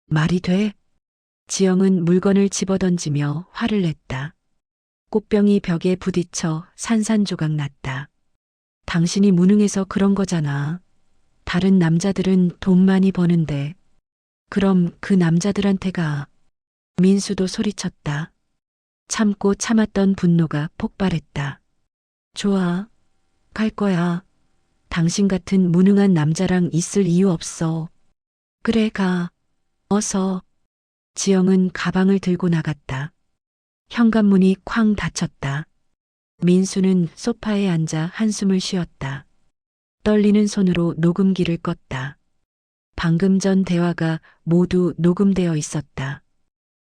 말이 돼? 지영은 물건을 집어던지며 화를 냈다. 꽃병이 벽에 부딪혀 산산조각 났다. 당신이 무능해서 그런 거잖아. 다른 남자들은 돈 많이 버는데. 그럼 그 남자들한테 가. 민수도 소리쳤다. 참고 참았던 분노가 폭발했다. 좋아. 갈 거야. 당신 같은 무능한 남자랑 있을 이유 없어. 그래, 가. 어서. 지영은 가방을 들고 나갔다. 현관문이 쾅 닫혔다. 민수는 소파에 앉아 한숨을 쉬었다. 떨리는 손으로 녹음기를 껐다. 방금 전 대화가 모두 녹음되어 있었다.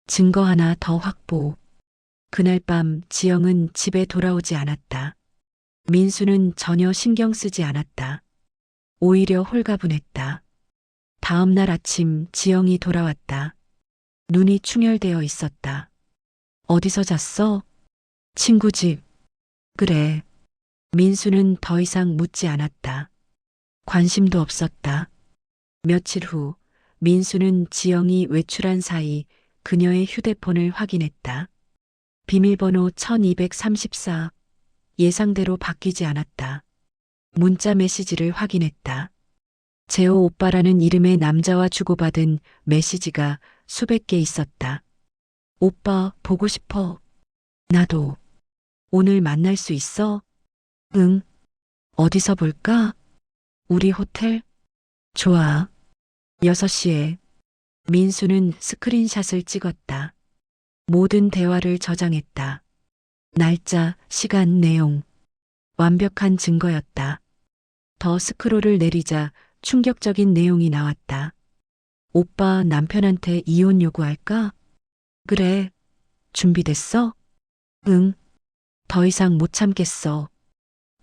증거 하나 더 확보. 그날 밤 지영은 집에 돌아오지 않았다. 민수는 전혀 신경 쓰지 않았다. 오히려 홀가분했다. 다음 날 아침 지영이 돌아왔다. 눈이 충혈되어 있었다. 어디서 잤어? 친구 집. 그래. 민수는 더 이상 묻지 않았다. 관심도 없었다. 며칠 후 민수는 지영이 외출한 사이 그녀의 휴대폰을 확인했다. 비밀번호 1234. 예상대로 바뀌지 않았다. 문자 메시지를 확인했다. 재호 오빠라는 이름의 남자와 주고받은 메시지가 수백 개 있었다. 오빠, 보고 싶어. 나도. 오늘 만날 수 있어? 응. 어디서 볼까? 우리 호텔? 좋아. 6시에. 민수는 스크린샷을 찍었다. 모든 대화를 저장했다. 날짜, 시간, 내용. 완벽한 증거였다. 더 스크롤을 내리자 충격적인 내용이 나왔다. 오빠 남편한테 이혼 요구할까? 그래. 준비됐어? 응. 더 이상 못 참겠어.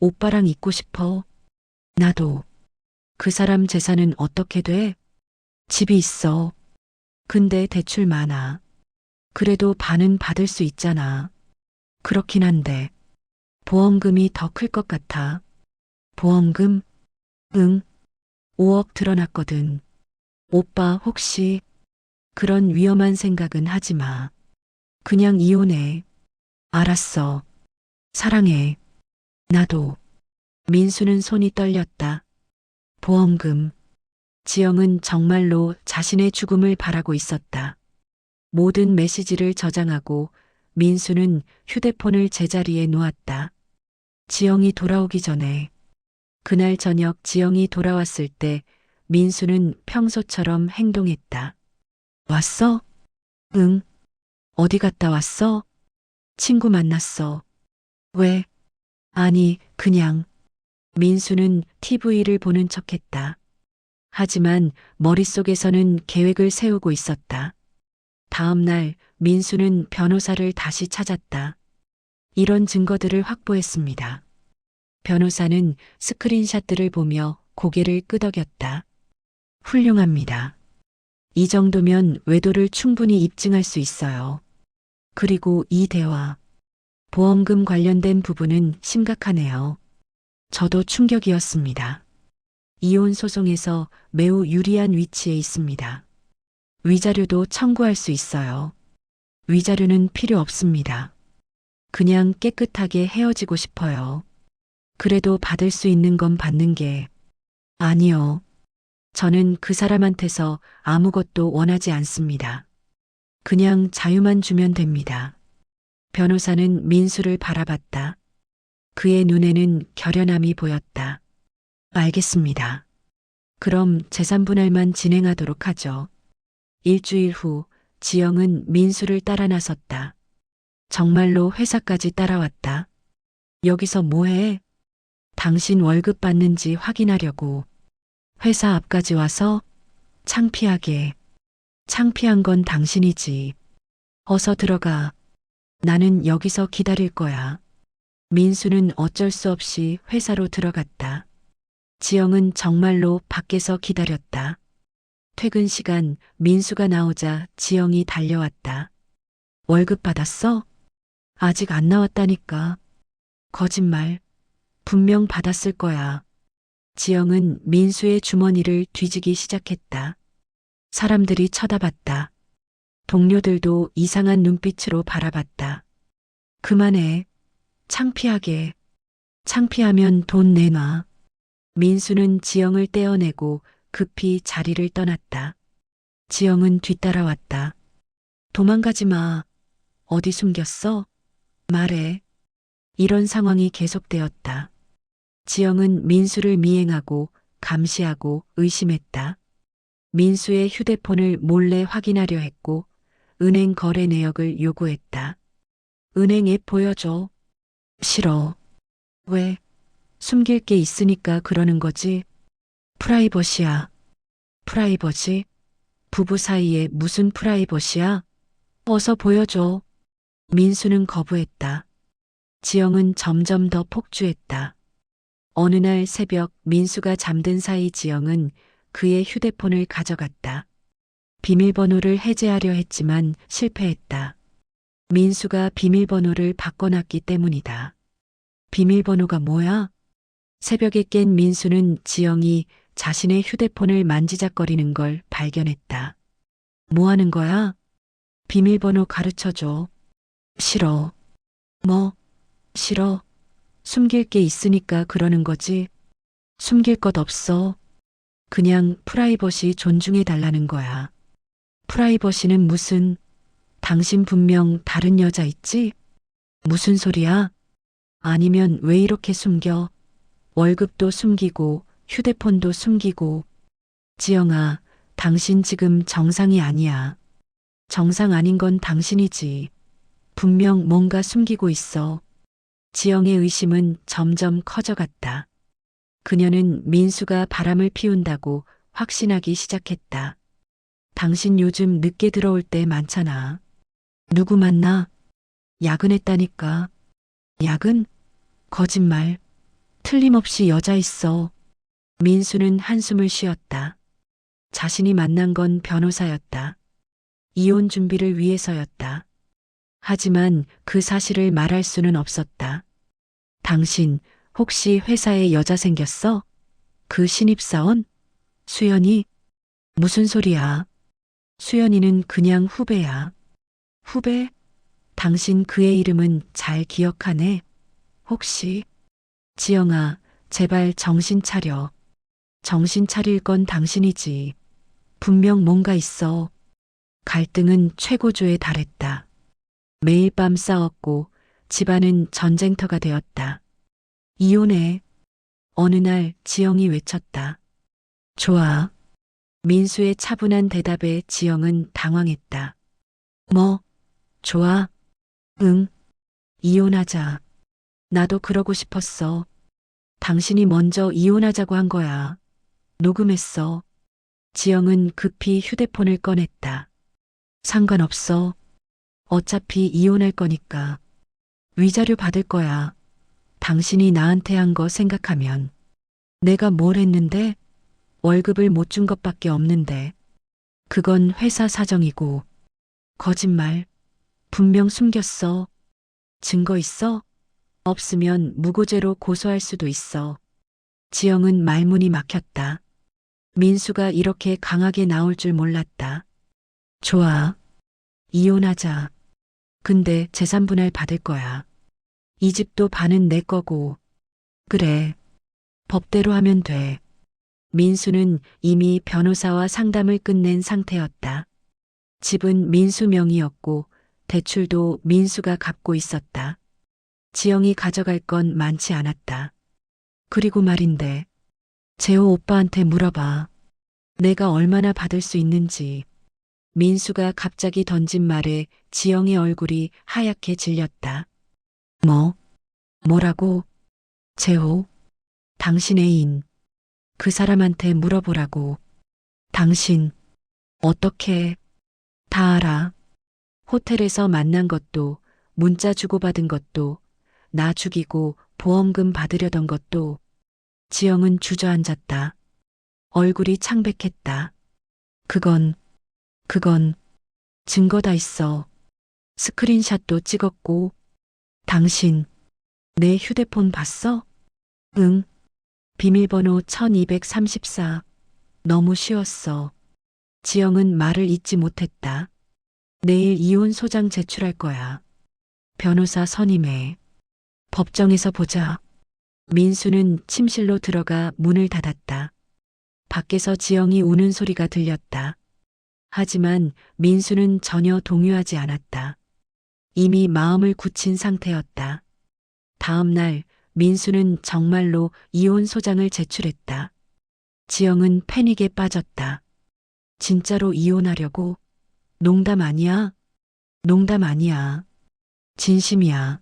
오빠랑 있고 싶어. 나도. 그 사람 재산은 어떻게 돼? 집이 있어. 근데 대출 많아. 그래도 반은 받을 수 있잖아. 그렇긴 한데. 보험금이 더 클 것 같아. 보험금? 응. 5억 드러났거든. 오빠 혹시 그런 위험한 생각은 하지 마. 그냥 이혼해. 알았어. 사랑해. 나도. 민수는 손이 떨렸다. 보험금. 지영은 정말로 자신의 죽음을 바라고 있었다. 모든 메시지를 저장하고 민수는 휴대폰을 제자리에 놓았다. 지영이 돌아오기 전에. 그날 저녁 지영이 돌아왔을 때 민수는 평소처럼 행동했다. 왔어? 응. 어디 갔다 왔어? 친구 만났어. 왜? 아니, 그냥. 민수는 TV를 보는 척했다. 하지만 머릿속에서는 계획을 세우고 있었다. 다음 날 민수는 변호사를 다시 찾았다. 이런 증거들을 확보했습니다. 변호사는 스크린샷들을 보며 고개를 끄덕였다. 훌륭합니다. 이 정도면 외도를 충분히 입증할 수 있어요. 그리고 이 대화, 보험금 관련된 부분은 심각하네요. 저도 충격이었습니다. 이혼 소송에서 매우 유리한 위치에 있습니다. 위자료도 청구할 수 있어요. 위자료는 필요 없습니다. 그냥 깨끗하게 헤어지고 싶어요. 그래도 받을 수 있는 건 받는 게. 아니요. 저는 그 사람한테서 아무것도 원하지 않습니다. 그냥 자유만 주면 됩니다. 변호사는 민수를 바라봤다. 그의 눈에는 결연함이 보였다. 알겠습니다. 그럼 재산분할만 진행하도록 하죠. 일주일 후 지영은 민수를 따라 나섰다. 정말로 회사까지 따라왔다. 여기서 뭐해? 당신 월급 받는지 확인하려고. 회사 앞까지 와서 창피하게. 창피한 건 당신이지. 어서 들어가. 나는 여기서 기다릴 거야. 민수는 어쩔 수 없이 회사로 들어갔다. 지영은 정말로 밖에서 기다렸다. 퇴근 시간 민수가 나오자 지영이 달려왔다. 월급 받았어? 아직 안 나왔다니까. 거짓말. 분명 받았을 거야. 지영은 민수의 주머니를 뒤지기 시작했다. 사람들이 쳐다봤다. 동료들도 이상한 눈빛으로 바라봤다. 그만해. 창피하게. 창피하면 돈 내놔. 민수는 지영을 떼어내고 급히 자리를 떠났다. 지영은 뒤따라왔다. 도망가지 마. 어디 숨겼어? 말해. 이런 상황이 계속되었다. 지영은 민수를 미행하고 감시하고 의심했다. 민수의 휴대폰을 몰래 확인하려 했고 은행 거래 내역을 요구했다. 은행 앱 보여줘. 싫어. 왜? 숨길 게 있으니까 그러는 거지. 프라이버시야. 프라이버시? 부부 사이에 무슨 프라이버시야? 어서 보여줘. 민수는 거부했다. 지영은 점점 더 폭주했다. 어느 날 새벽 민수가 잠든 사이 지영은 그의 휴대폰을 가져갔다. 비밀번호를 해제하려 했지만 실패했다. 민수가 비밀번호를 바꿔놨기 때문이다. 비밀번호가 뭐야? 새벽에 깬 민수는 지영이 자신의 휴대폰을 만지작거리는 걸 발견했다. 뭐 하는 거야? 비밀번호 가르쳐줘. 싫어. 뭐? 싫어. 숨길 게 있으니까 그러는 거지. 숨길 것 없어. 그냥 프라이버시 존중해 달라는 거야. 프라이버시는 무슨, 당신 분명 다른 여자 있지? 무슨 소리야? 아니면 왜 이렇게 숨겨? 월급도 숨기고 휴대폰도 숨기고. 지영아, 당신 지금 정상이 아니야. 정상 아닌 건 당신이지. 분명 뭔가 숨기고 있어. 지영의 의심은 점점 커져갔다. 그녀는 민수가 바람을 피운다고 확신하기 시작했다. 당신 요즘 늦게 들어올 때 많잖아. 누구 만나? 야근했다니까. 야근? 거짓말. 틀림없이 여자 있어. 민수는 한숨을 쉬었다. 자신이 만난 건 변호사였다. 이혼 준비를 위해서였다. 하지만 그 사실을 말할 수는 없었다. 당신 혹시 회사에 여자 생겼어? 그 신입사원? 수연이? 무슨 소리야? 수연이는 그냥 후배야. 후배? 당신 그의 이름은 잘 기억하네. 혹시? 지영아, 제발 정신 차려. 정신 차릴 건 당신이지. 분명 뭔가 있어. 갈등은 최고조에 달했다. 매일 밤 싸웠고 집안은 전쟁터가 되었다. 이혼해. 어느 날 지영이 외쳤다. 좋아. 민수의 차분한 대답에 지영은 당황했다. 뭐, 좋아? 응, 이혼하자. 나도 그러고 싶었어. 당신이 먼저 이혼하자고 한 거야. 녹음했어. 지영은 급히 휴대폰을 꺼냈다. 상관없어. 어차피 이혼할 거니까. 위자료 받을 거야. 당신이 나한테 한 거 생각하면. 내가 뭘 했는데? 월급을 못 준 것밖에 없는데. 그건 회사 사정이고. 거짓말. 분명 숨겼어. 증거 있어? 없으면 무고죄로 고소할 수도 있어. 지영은 말문이 막혔다. 민수가 이렇게 강하게 나올 줄 몰랐다. 좋아. 이혼하자. 근데 재산 분할 받을 거야. 이 집도 반은 내 거고. 그래. 법대로 하면 돼. 민수는 이미 변호사와 상담을 끝낸 상태였다. 집은 민수 명의였고 대출도 민수가 갚고 있었다. 지영이 가져갈 건 많지 않았다. 그리고 말인데, 재호 오빠한테 물어봐. 내가 얼마나 받을 수 있는지. 민수가 갑자기 던진 말에 지영의 얼굴이 하얗게 질렸다. 뭐? 뭐라고? 재호? 당신 애인. 그 사람한테 물어보라고. 당신, 어떻게, 다 알아. 호텔에서 만난 것도, 문자 주고받은 것도, 나 죽이고 보험금 받으려던 것도. 지영은 주저앉았다. 얼굴이 창백했다. 그건, 증거 다 있어. 스크린샷도 찍었고. 당신, 내 휴대폰 봤어? 응. 비밀번호 1234. 너무 쉬웠어. 지영은 말을 잇지 못했다. 내일 이혼 소장 제출할 거야. 변호사 선임해. 법정에서 보자. 민수는 침실로 들어가 문을 닫았다. 밖에서 지영이 우는 소리가 들렸다. 하지만 민수는 전혀 동요하지 않았다. 이미 마음을 굳힌 상태였다. 다음 날 민수는 정말로 이혼 소장을 제출했다. 지영은 패닉에 빠졌다. 진짜로 이혼하려고? 농담 아니야? 농담 아니야. 진심이야.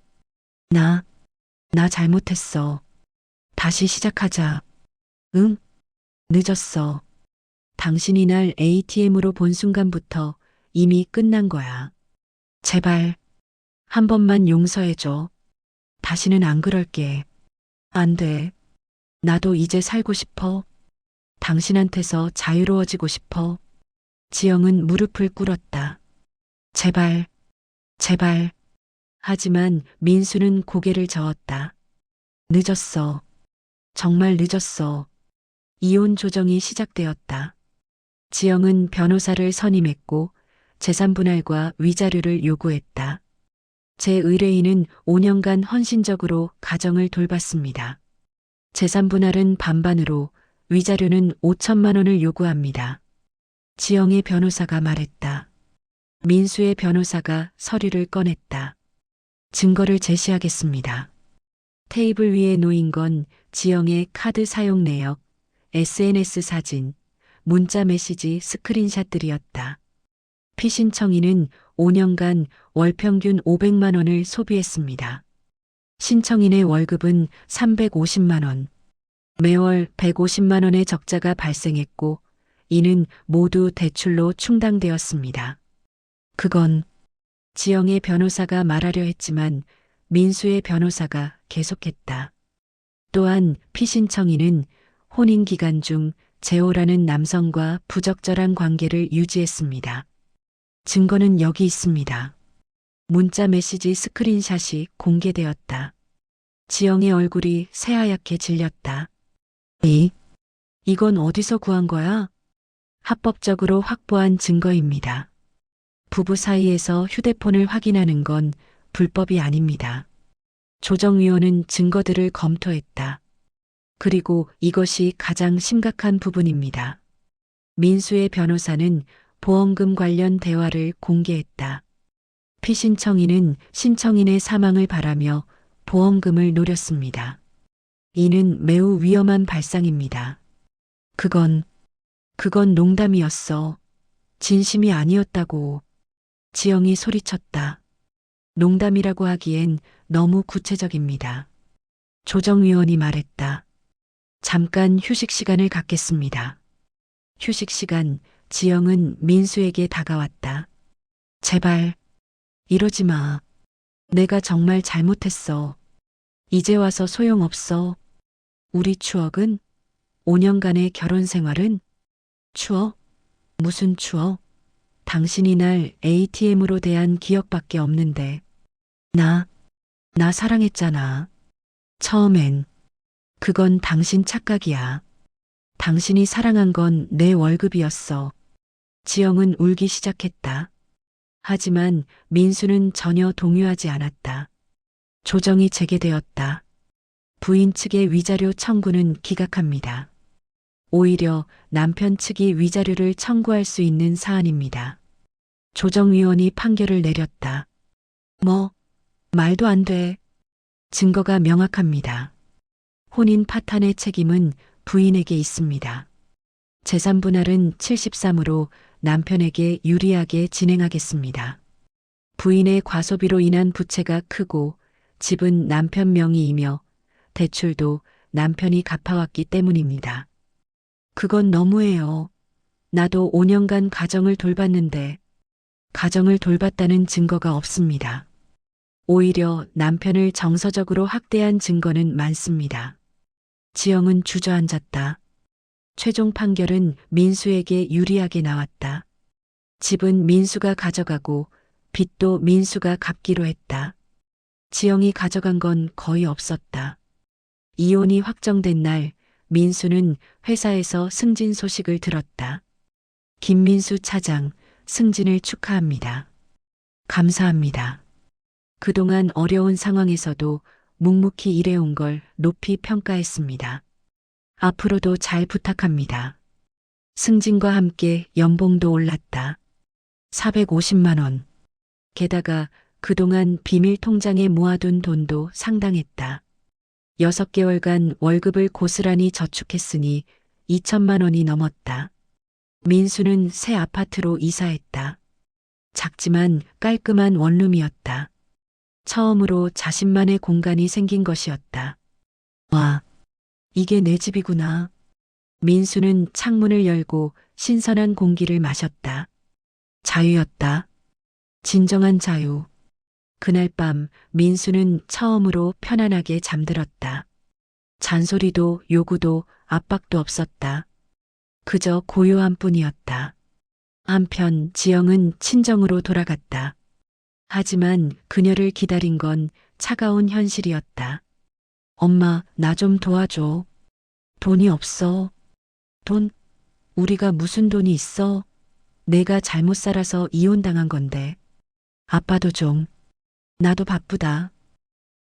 나 잘못했어. 다시 시작하자. 응? 늦었어. 당신이 날 ATM으로 본 순간부터 이미 끝난 거야. 제발, 한 번만 용서해줘. 다시는 안 그럴게. 안 돼. 나도 이제 살고 싶어. 당신한테서 자유로워지고 싶어. 지영은 무릎을 꿇었다. 제발, 제발. 하지만 민수는 고개를 저었다. 늦었어. 정말 늦었어. 이혼 조정이 시작되었다. 지영은 변호사를 선임했고 재산 분할과 위자료를 요구했다. 제 의뢰인은 5년간 헌신적으로 가정을 돌봤습니다. 재산 분할은 반반으로 위자료는 5천만 원을 요구합니다. 지영의 변호사가 말했다. 민수의 변호사가 서류를 꺼냈다. 증거를 제시하겠습니다. 테이블 위에 놓인 건 지영의 카드 사용 내역, SNS 사진, 문자 메시지 스크린샷들이었다. 피신청인은 5년간 월 평균 500만 원을 소비했습니다. 신청인의 월급은 350만 원. 매월 150만 원의 적자가 발생했고 이는 모두 대출로 충당되었습니다. 그건 지영의 변호사가 말하려 했지만 민수의 변호사가 계속했다. 또한 피신청인은 혼인 기간 중 재호라는 남성과 부적절한 관계를 유지했습니다. 증거는 여기 있습니다. 문자 메시지 스크린샷이 공개되었다. 지영의 얼굴이 새하얗게 질렸다. 이건 어디서 구한 거야? 합법적으로 확보한 증거입니다. 부부 사이에서 휴대폰을 확인하는 건 불법이 아닙니다. 조정위원은 증거들을 검토했다. 그리고 이것이 가장 심각한 부분입니다. 민수의 변호사는 보험금 관련 대화를 공개했다. 피신청인은 신청인의 사망을 바라며 보험금을 노렸습니다. 이는 매우 위험한 발상입니다. 그건 농담이었어. 진심이 아니었다고. 지영이 소리쳤다. 농담이라고 하기엔 너무 구체적입니다. 조정위원이 말했다. 잠깐 휴식 시간을 갖겠습니다. 휴식 시간, 지영은 민수에게 다가왔다. 제발, 이러지 마. 내가 정말 잘못했어. 이제 와서 소용없어. 우리 추억은? 5년간의 결혼 생활은? 추억? 무슨 추억? 당신이 날 ATM으로 대한 기억밖에 없는데. 나 사랑했잖아. 처음엔. 그건 당신 착각이야. 당신이 사랑한 건 내 월급이었어. 지영은 울기 시작했다. 하지만 민수는 전혀 동요하지 않았다. 조정이 재개되었다. 부인 측의 위자료 청구는 기각합니다. 오히려 남편 측이 위자료를 청구할 수 있는 사안입니다. 조정위원이 판결을 내렸다. 말도 안 돼. 증거가 명확합니다. 혼인 파탄의 책임은 부인에게 있습니다. 재산 분할은 73으로 남편에게 유리하게 진행하겠습니다. 부인의 과소비로 인한 부채가 크고 집은 남편 명의이며 대출도 남편이 갚아왔기 때문입니다. 그건 너무해요. 나도 5년간 가정을 돌봤는데 가정을 돌봤다는 증거가 없습니다. 오히려 남편을 정서적으로 학대한 증거는 많습니다. 지영은 주저앉았다. 최종 판결은 민수에게 유리하게 나왔다. 집은 민수가 가져가고 빚도 민수가 갚기로 했다. 지영이 가져간 건 거의 없었다. 이혼이 확정된 날 민수는 회사에서 승진 소식을 들었다. 김민수 차장, 승진을 축하합니다. 감사합니다. 그동안 어려운 상황에서도 묵묵히 일해온 걸 높이 평가했습니다. 앞으로도 잘 부탁합니다. 승진과 함께 연봉도 올랐다. 450만 원. 게다가 그동안 비밀 통장에 모아둔 돈도 상당했다. 6개월간 월급을 고스란히 저축했으니 2천만 원이 넘었다. 민수는 새 아파트로 이사했다. 작지만 깔끔한 원룸이었다. 처음으로 자신만의 공간이 생긴 것이었다. 와, 이게 내 집이구나. 민수는 창문을 열고 신선한 공기를 마셨다. 자유였다. 진정한 자유. 그날 밤 민수는 처음으로 편안하게 잠들었다. 잔소리도 요구도 압박도 없었다. 그저 고요함 뿐이었다. 한편 지영은 친정으로 돌아갔다. 하지만 그녀를 기다린 건 차가운 현실이었다. 엄마, 나 좀 도와줘. 돈이 없어. 돈? 우리가 무슨 돈이 있어? 내가 잘못 살아서 이혼당한 건데. 아빠도 좀. 나도 바쁘다.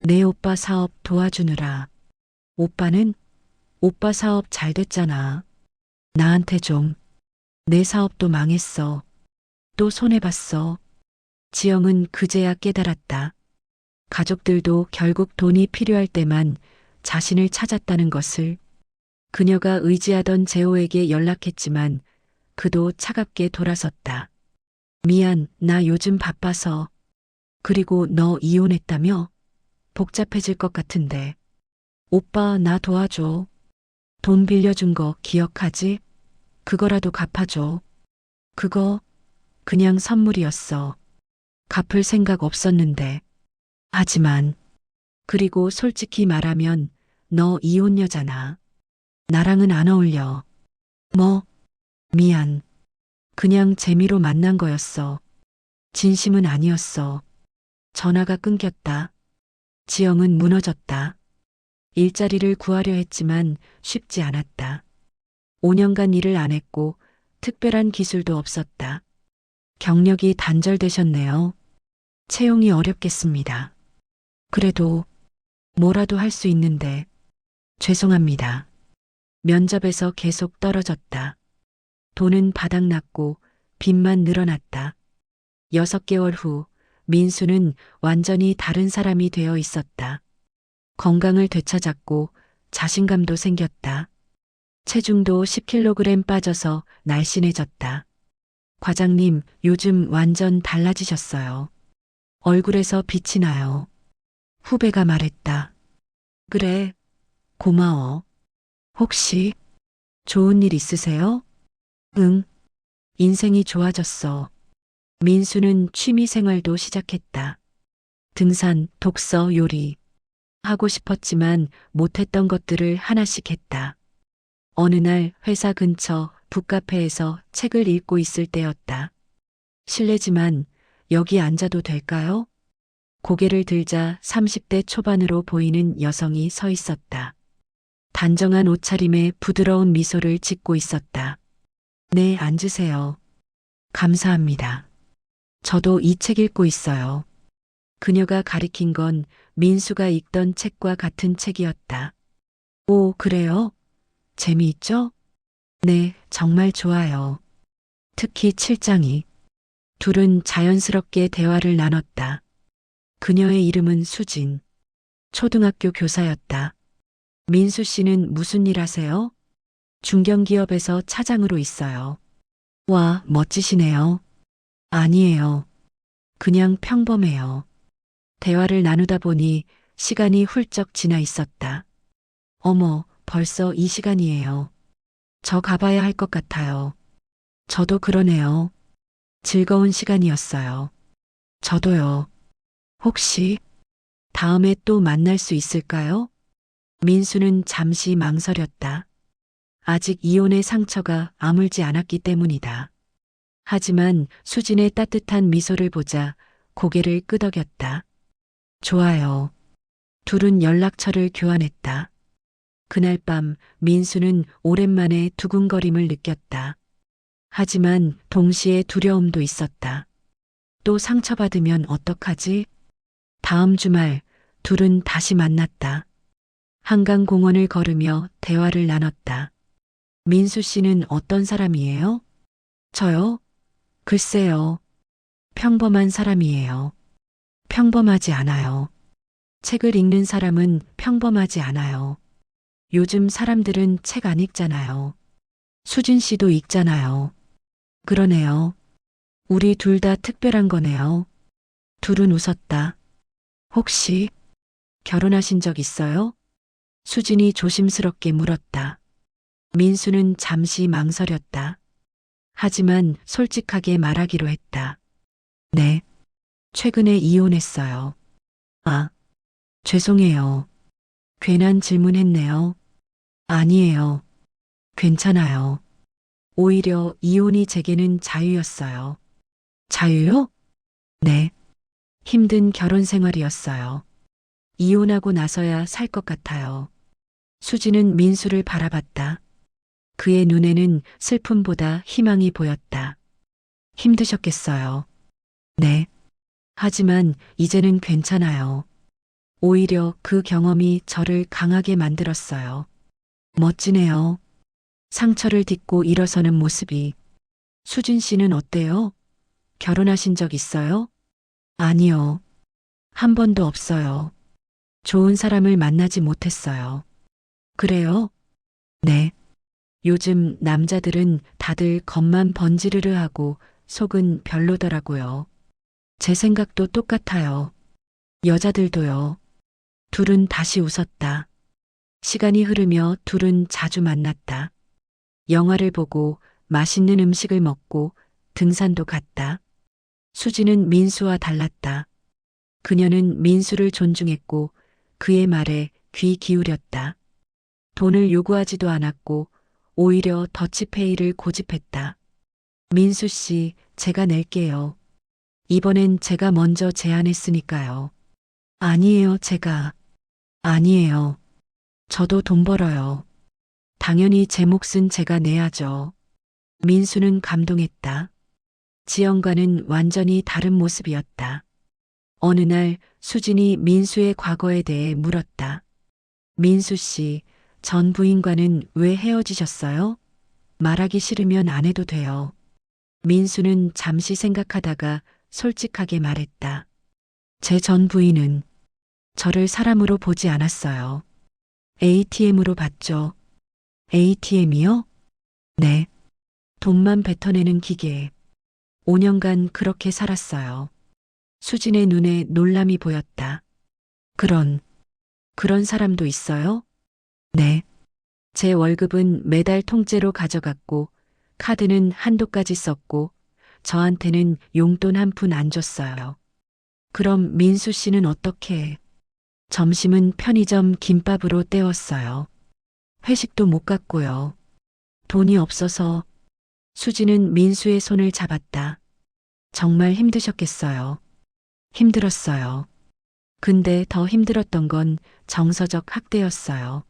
내 오빠 사업 도와주느라. 오빠는? 오빠 사업 잘 됐잖아. 나한테 좀. 내 사업도 망했어. 또 손해봤어. 지영은 그제야 깨달았다. 가족들도 결국 돈이 필요할 때만 자신을 찾았다는 것을. 그녀가 의지하던 재호에게 연락했지만 그도 차갑게 돌아섰다. 미안, 나 요즘 바빠서. 그리고 너 이혼했다며? 복잡해질 것 같은데. 오빠, 나 도와줘. 돈 빌려준 거 기억하지? 그거라도 갚아줘. 그거 그냥 선물이었어. 갚을 생각 없었는데. 하지만 그리고 솔직히 말하면 너 이혼녀잖아. 나랑은 안 어울려. 미안. 그냥 재미로 만난 거였어. 진심은 아니었어. 전화가 끊겼다. 지영은 무너졌다. 일자리를 구하려 했지만 쉽지 않았다. 5년간 일을 안 했고 특별한 기술도 없었다. 경력이 단절되셨네요. 채용이 어렵겠습니다. 그래도 뭐라도 할 수 있는데. 죄송합니다. 면접에서 계속 떨어졌다. 돈은 바닥났고 빚만 늘어났다. 6개월 후 민수는 완전히 다른 사람이 되어 있었다. 건강을 되찾았고 자신감도 생겼다. 체중도 10kg 빠져서 날씬해졌다. 과장님, 요즘 완전 달라지셨어요. 얼굴에서 빛이 나요. 후배가 말했다. 그래, 고마워. 혹시 좋은 일 있으세요? 응, 인생이 좋아졌어. 민수는 취미 생활도 시작했다. 등산, 독서, 요리. 하고 싶었지만 못했던 것들을 하나씩 했다. 어느 날 회사 근처 북카페에서 책을 읽고 있을 때였다. 실례지만 여기 앉아도 될까요? 고개를 들자 30대 초반으로 보이는 여성이 서 있었다. 단정한 옷차림에 부드러운 미소를 짓고 있었다. 네, 앉으세요. 감사합니다. 저도 이 책 읽고 있어요. 그녀가 가리킨 건 민수가 읽던 책과 같은 책이었다. 오, 그래요? 재미있죠? 네, 정말 좋아요. 특히 7장이. 둘은 자연스럽게 대화를 나눴다. 그녀의 이름은 수진. 초등학교 교사였다. 민수 씨는 무슨 일 하세요? 중견기업에서 차장으로 있어요. 와, 멋지시네요. 아니에요. 그냥 평범해요. 대화를 나누다 보니 시간이 훌쩍 지나 있었다. 어머, 벌써 이 시간이에요. 저 가봐야 할 것 같아요. 저도 그러네요. 즐거운 시간이었어요. 저도요. 혹시 다음에 또 만날 수 있을까요? 민수는 잠시 망설였다. 아직 이혼의 상처가 아물지 않았기 때문이다. 하지만 수진의 따뜻한 미소를 보자 고개를 끄덕였다. 좋아요. 둘은 연락처를 교환했다. 그날 밤 민수는 오랜만에 두근거림을 느꼈다. 하지만 동시에 두려움도 있었다. 또 상처받으면 어떡하지? 다음 주말 둘은 다시 만났다. 한강공원을 걸으며 대화를 나눴다. 민수 씨는 어떤 사람이에요? 저요? 글쎄요. 평범한 사람이에요. 평범하지 않아요. 책을 읽는 사람은 평범하지 않아요. 요즘 사람들은 책 안 읽잖아요. 수진 씨도 읽잖아요. 그러네요. 우리 둘 다 특별한 거네요. 둘은 웃었다. 혹시 결혼하신 적 있어요? 수진이 조심스럽게 물었다. 민수는 잠시 망설였다. 하지만 솔직하게 말하기로 했다. 네. 최근에 이혼했어요. 아, 죄송해요. 괜한 질문했네요. 아니에요. 괜찮아요. 오히려 이혼이 제게는 자유였어요. 자유요? 네. 힘든 결혼 생활이었어요. 이혼하고 나서야 살 것 같아요. 수지는 민수를 바라봤다. 그의 눈에는 슬픔보다 희망이 보였다. 힘드셨겠어요. 네. 하지만 이제는 괜찮아요. 오히려 그 경험이 저를 강하게 만들었어요. 멋지네요. 상처를 딛고 일어서는 모습이. 수진 씨는 어때요? 결혼하신 적 있어요? 아니요. 한 번도 없어요. 좋은 사람을 만나지 못했어요. 그래요? 네. 요즘 남자들은 다들 겉만 번지르르 하고 속은 별로더라고요. 제 생각도 똑같아요. 여자들도요. 둘은 다시 웃었다. 시간이 흐르며 둘은 자주 만났다. 영화를 보고 맛있는 음식을 먹고 등산도 갔다. 수지는 민수와 달랐다. 그녀는 민수를 존중했고 그의 말에 귀 기울였다. 돈을 요구하지도 않았고 오히려 더치페이를 고집했다. 민수 씨, 제가 낼게요. 이번엔 제가 먼저 제안했으니까요. 아니에요, 제가. 아니에요. 저도 돈 벌어요. 당연히 제 몫은 제가 내야죠. 민수는 감동했다. 지영과는 완전히 다른 모습이었다. 어느 날 수진이 민수의 과거에 대해 물었다. 민수 씨, 전 부인과는 왜 헤어지셨어요? 말하기 싫으면 안 해도 돼요. 민수는 잠시 생각하다가 솔직하게 말했다. 제 전 부인은 저를 사람으로 보지 않았어요. ATM으로 봤죠. ATM이요? 네. 돈만 뱉어내는 기계. 5년간 그렇게 살았어요. 수진의 눈에 놀람이 보였다. 그런 사람도 있어요? 네. 제 월급은 매달 통째로 가져갔고, 카드는 한도까지 썼고, 저한테는 용돈 한 푼 안 줬어요. 그럼 민수 씨는 어떻게? 점심은 편의점 김밥으로 때웠어요. 회식도 못 갔고요. 돈이 없어서 수지는 민수의 손을 잡았다. 정말 힘드셨겠어요. 힘들었어요. 근데 더 힘들었던 건 정서적 학대였어요.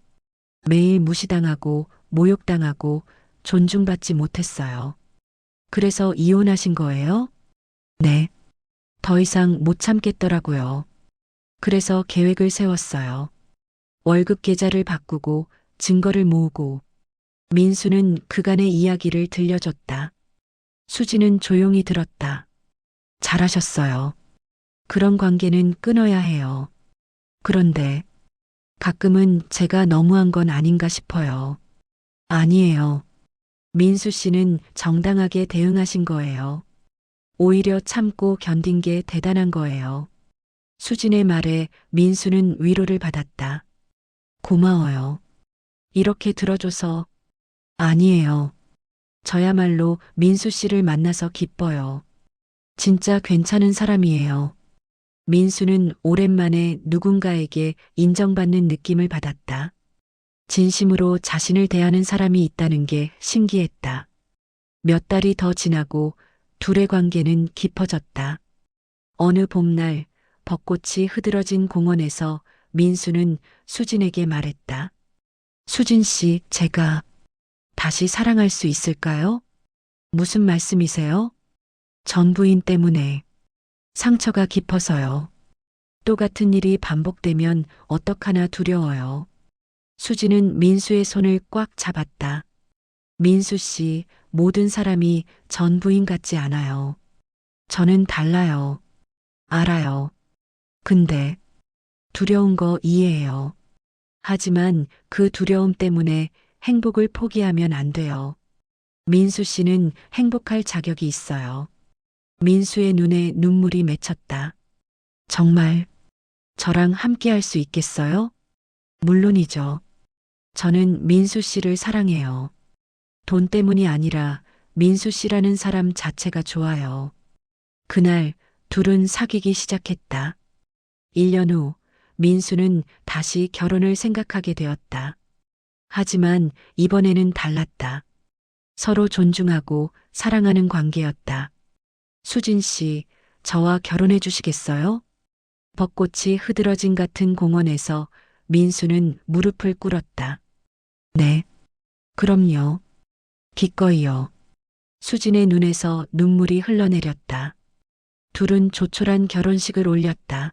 매일 무시당하고 모욕당하고 존중받지 못했어요. 그래서 이혼하신 거예요? 네. 더 이상 못 참겠더라고요. 그래서 계획을 세웠어요. 월급 계좌를 바꾸고 증거를 모으고 민수는 그간의 이야기를 들려줬다. 수지는 조용히 들었다. 잘하셨어요. 그런 관계는 끊어야 해요. 그런데 가끔은 제가 너무한 건 아닌가 싶어요. 아니에요. 민수 씨는 정당하게 대응하신 거예요. 오히려 참고 견딘 게 대단한 거예요. 수진의 말에 민수는 위로를 받았다. 고마워요. 이렇게 들어줘서. 아니에요. 저야말로 민수 씨를 만나서 기뻐요. 진짜 괜찮은 사람이에요. 민수는 오랜만에 누군가에게 인정받는 느낌을 받았다. 진심으로 자신을 대하는 사람이 있다는 게 신기했다. 몇 달이 더 지나고 둘의 관계는 깊어졌다. 어느 봄날 벚꽃이 흐드러진 공원에서 민수는 수진에게 말했다. 수진 씨, 제가 다시 사랑할 수 있을까요? 무슨 말씀이세요? 전 부인 때문에 상처가 깊어서요. 똑같은 일이 반복되면 어떡하나 두려워요. 수지는 민수의 손을 꽉 잡았다. 민수 씨, 모든 사람이 전 부인 같지 않아요. 저는 달라요. 알아요. 근데 두려운 거 이해해요. 하지만 그 두려움 때문에 행복을 포기하면 안 돼요. 민수 씨는 행복할 자격이 있어요. 민수의 눈에 눈물이 맺혔다. 정말 저랑 함께 할 수 있겠어요? 물론이죠. 저는 민수 씨를 사랑해요. 돈 때문이 아니라 민수 씨라는 사람 자체가 좋아요. 그날 둘은 사귀기 시작했다. 1년 후 민수는 다시 결혼을 생각하게 되었다. 하지만 이번에는 달랐다. 서로 존중하고 사랑하는 관계였다. 수진 씨, 저와 결혼해 주시겠어요? 벚꽃이 흐드러진 같은 공원에서 민수는 무릎을 꿇었다. 네, 그럼요. 기꺼이요. 수진의 눈에서 눈물이 흘러내렸다. 둘은 조촐한 결혼식을 올렸다.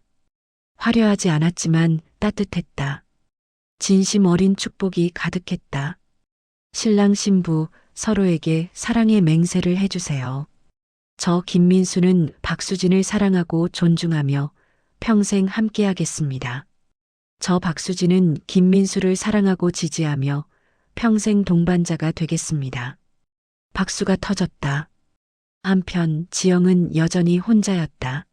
화려하지 않았지만 따뜻했다. 진심 어린 축복이 가득했다. 신랑 신부 서로에게 사랑의 맹세를 해주세요. 저 김민수는 박수진을 사랑하고 존중하며 평생 함께하겠습니다. 저 박수진은 김민수를 사랑하고 지지하며 평생 동반자가 되겠습니다. 박수가 터졌다. 한편 지영은 여전히 혼자였다.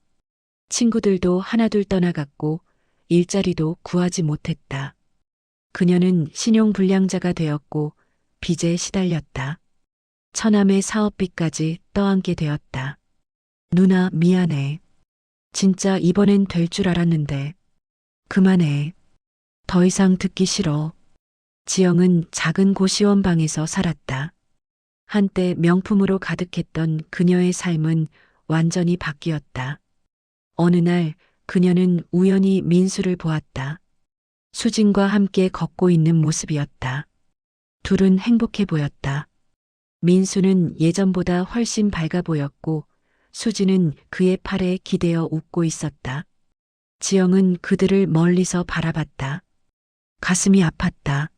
친구들도 하나둘 떠나갔고 일자리도 구하지 못했다. 그녀는 신용불량자가 되었고 빚에 시달렸다. 처남의 사업비까지 떠안게 되었다. 누나 미안해. 진짜 이번엔 될 줄 알았는데. 그만해. 더 이상 듣기 싫어. 지영은 작은 고시원 방에서 살았다. 한때 명품으로 가득했던 그녀의 삶은 완전히 바뀌었다. 어느 날 그녀는 우연히 민수를 보았다. 수진과 함께 걷고 있는 모습이었다. 둘은 행복해 보였다. 민수는 예전보다 훨씬 밝아 보였고 수지는 그의 팔에 기대어 웃고 있었다. 지영은 그들을 멀리서 바라봤다. 가슴이 아팠다.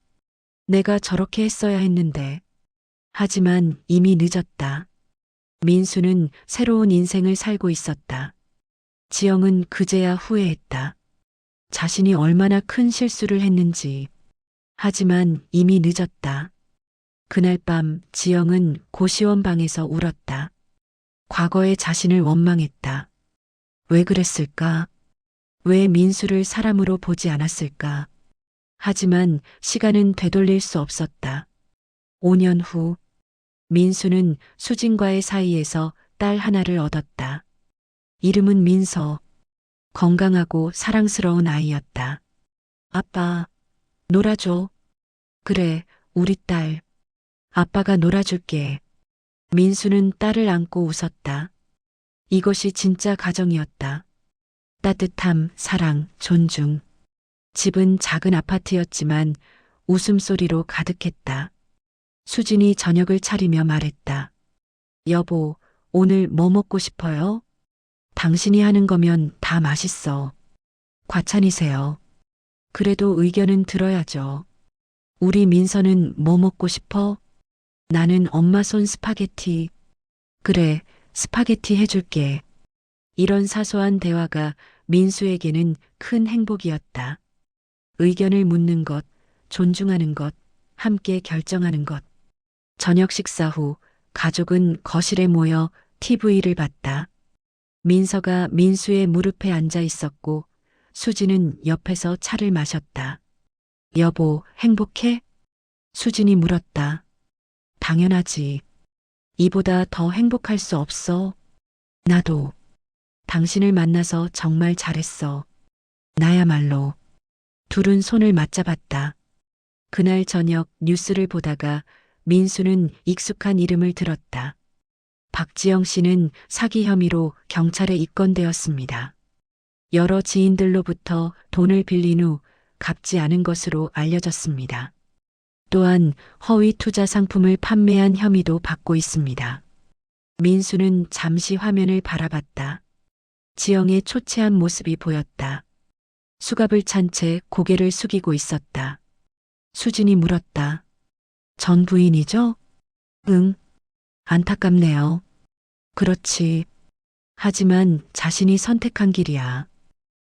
내가 저렇게 했어야 했는데. 하지만 이미 늦었다. 민수는 새로운 인생을 살고 있었다. 지영은 그제야 후회했다. 자신이 얼마나 큰 실수를 했는지. 하지만 이미 늦었다. 그날 밤 지영은 고시원 방에서 울었다. 과거의 자신을 원망했다. 왜 그랬을까? 왜 민수를 사람으로 보지 않았을까? 하지만 시간은 되돌릴 수 없었다. 5년 후 민수는 수진과의 사이에서 딸 하나를 얻었다. 이름은 민서. 건강하고 사랑스러운 아이였다. 아빠, 놀아줘. 그래, 우리 딸. 아빠가 놀아줄게. 민수는 딸을 안고 웃었다. 이것이 진짜 가정이었다. 따뜻함, 사랑, 존중. 집은 작은 아파트였지만 웃음소리로 가득했다. 수진이 저녁을 차리며 말했다. 여보, 오늘 뭐 먹고 싶어요? 당신이 하는 거면 다 맛있어. 과찬이세요. 그래도 의견은 들어야죠. 우리 민서는 뭐 먹고 싶어? 나는 엄마 손 스파게티. 그래, 스파게티 해줄게. 이런 사소한 대화가 민수에게는 큰 행복이었다. 의견을 묻는 것, 존중하는 것, 함께 결정하는 것. 저녁 식사 후 가족은 거실에 모여 TV를 봤다. 민서가 민수의 무릎에 앉아 있었고 수진은 옆에서 차를 마셨다. 여보, 행복해? 수진이 물었다. 당연하지. 이보다 더 행복할 수 없어. 나도. 당신을 만나서 정말 잘했어. 나야말로. 둘은 손을 맞잡았다. 그날 저녁 뉴스를 보다가 민수는 익숙한 이름을 들었다. 박지영 씨는 사기 혐의로 경찰에 입건되었습니다. 여러 지인들로부터 돈을 빌린 후 갚지 않은 것으로 알려졌습니다. 또한 허위 투자 상품을 판매한 혐의도 받고 있습니다. 민수는 잠시 화면을 바라봤다. 지영의 초췌한 모습이 보였다. 수갑을 찬 채 고개를 숙이고 있었다. 수진이 물었다. 전 부인이죠? 응. 안타깝네요. 그렇지. 하지만 자신이 선택한 길이야.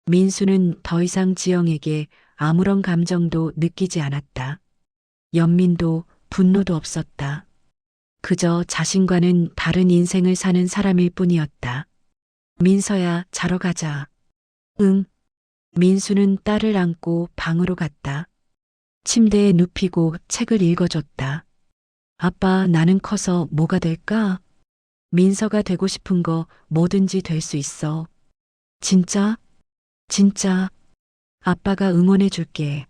민수는 더 이상 지영에게 아무런 감정도 느끼지 않았다. 연민도 분노도 없었다. 그저 자신과는 다른 인생을 사는 사람일 뿐이었다. 민서야, 자러 가자. 응. 민수는 딸을 안고 방으로 갔다. 침대에 눕히고 책을 읽어줬다. 아빠, 나는 커서 뭐가 될까? 민서가 되고 싶은 거 뭐든지 될 수 있어. 진짜? 진짜. 아빠가 응원해 줄게.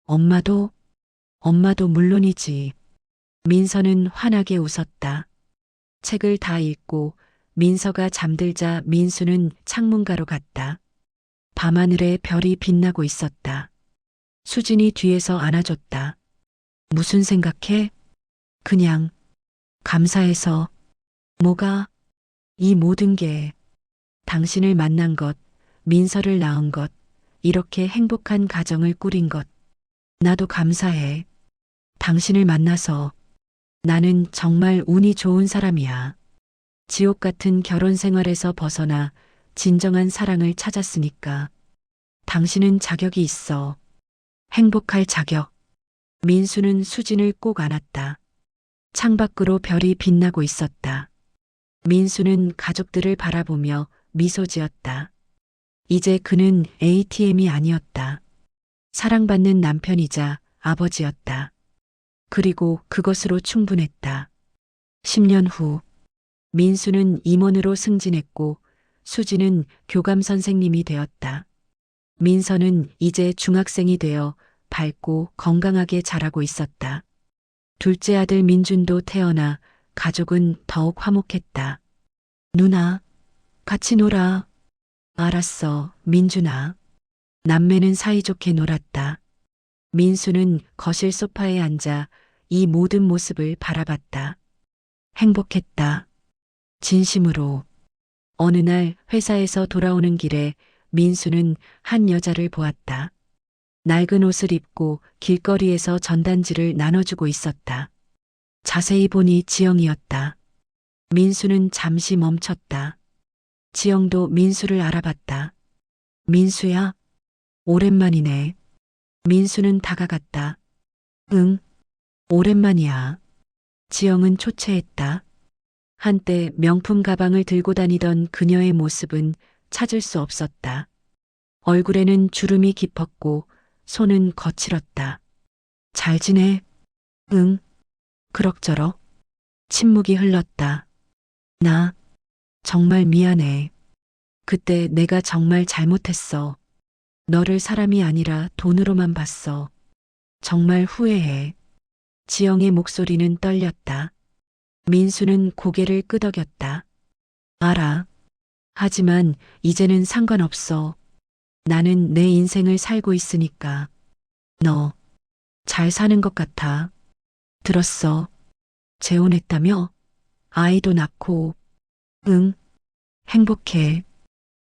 엄마도? 엄마도 물론이지. 민서는 환하게 웃었다. 책을 다 읽고 민서가 잠들자 민수는 창문가로 갔다. 밤하늘에 별이 빛나고 있었다. 수진이 뒤에서 안아줬다. 무슨 생각해? 그냥 감사해서. 뭐가? 이 모든 게 당신을 만난 것, 민서를 낳은 것, 이렇게 행복한 가정을 꾸린 것. 나도 감사해. 당신을 만나서 나는 정말 운이 좋은 사람이야. 지옥 같은 결혼 생활에서 벗어나 진정한 사랑을 찾았으니까. 당신은 자격이 있어. 행복할 자격. 민수는 수진을 꼭 안았다. 창밖으로 별이 빛나고 있었다. 민수는 가족들을 바라보며 미소 지었다. 이제 그는 ATM이 아니었다. 사랑받는 남편이자 아버지였다. 그리고 그것으로 충분했다. 10년 후 민수는 임원으로 승진했고 수지는 교감 선생님이 되었다. 민서는 이제 중학생이 되어 밝고 건강하게 자라고 있었다. 둘째 아들 민준도 태어나 가족은 더욱 화목했다. 누나, 같이 놀아. 알았어, 민준아. 남매는 사이좋게 놀았다. 민수는 거실 소파에 앉아 이 모든 모습을 바라봤다. 행복했다. 진심으로. 어느 날 회사에서 돌아오는 길에 민수는 한 여자를 보았다. 낡은 옷을 입고 길거리에서 전단지를 나눠주고 있었다. 자세히 보니 지영이었다. 민수는 잠시 멈췄다. 지영도 민수를 알아봤다. 민수야? 오랜만이네. 민수는 다가갔다. 응, 오랜만이야. 지영은 초췌했다. 한때 명품 가방을 들고 다니던 그녀의 모습은 찾을 수 없었다. 얼굴에는 주름이 깊었고 손은 거칠었다. 잘 지내? 응, 그럭저럭. 침묵이 흘렀다. 나 정말 미안해. 그때 내가 정말 잘못했어. 너를 사람이 아니라 돈으로만 봤어. 정말 후회해. 지영의 목소리는 떨렸다. 민수는 고개를 끄덕였다. 알아. 하지만 이제는 상관없어. 나는 내 인생을 살고 있으니까. 너 잘 사는 것 같아. 들었어. 재혼했다며? 아이도 낳고. 응, 행복해.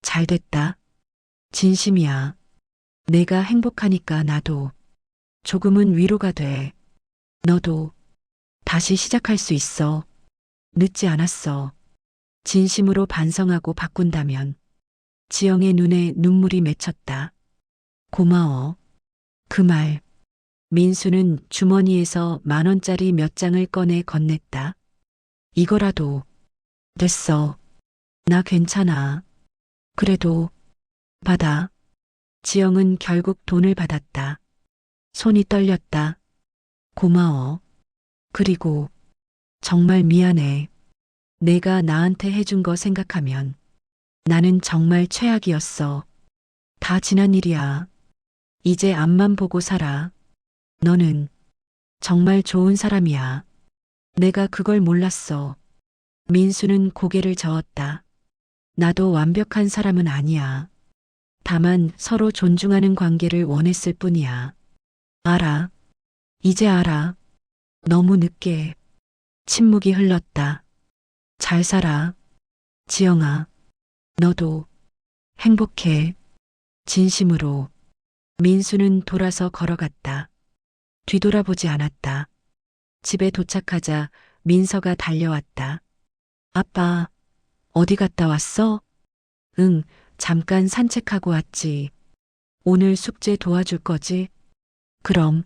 잘 됐다. 진심이야. 내가 행복하니까 나도 조금은 위로가 돼. 너도 다시 시작할 수 있어. 늦지 않았어. 진심으로 반성하고 바꾼다면. 지영의 눈에 눈물이 맺혔다. 고마워. 그 말. 민수는 주머니에서 10,000원짜리 몇 장을 꺼내 건넸다. 이거라도. 됐어. 나 괜찮아. 그래도 받아. 지영은 결국 돈을 받았다. 손이 떨렸다. 고마워. 그리고 정말 미안해. 내가 나한테 해준 거 생각하면 나는 정말 최악이었어. 다 지난 일이야. 이제 앞만 보고 살아. 너는 정말 좋은 사람이야. 내가 그걸 몰랐어. 민수는 고개를 저었다. 나도 완벽한 사람은 아니야. 다만 서로 존중하는 관계를 원했을 뿐이야. 알아. 이제 알아. 너무 늦게. 침묵이 흘렀다. 잘 살아. 지영아. 너도 행복해. 진심으로. 민수는 돌아서 걸어갔다. 뒤돌아보지 않았다. 집에 도착하자 민서가 달려왔다. 아빠, 어디 갔다 왔어? 응, 잠깐 산책하고 왔지. 오늘 숙제 도와줄 거지? 그럼,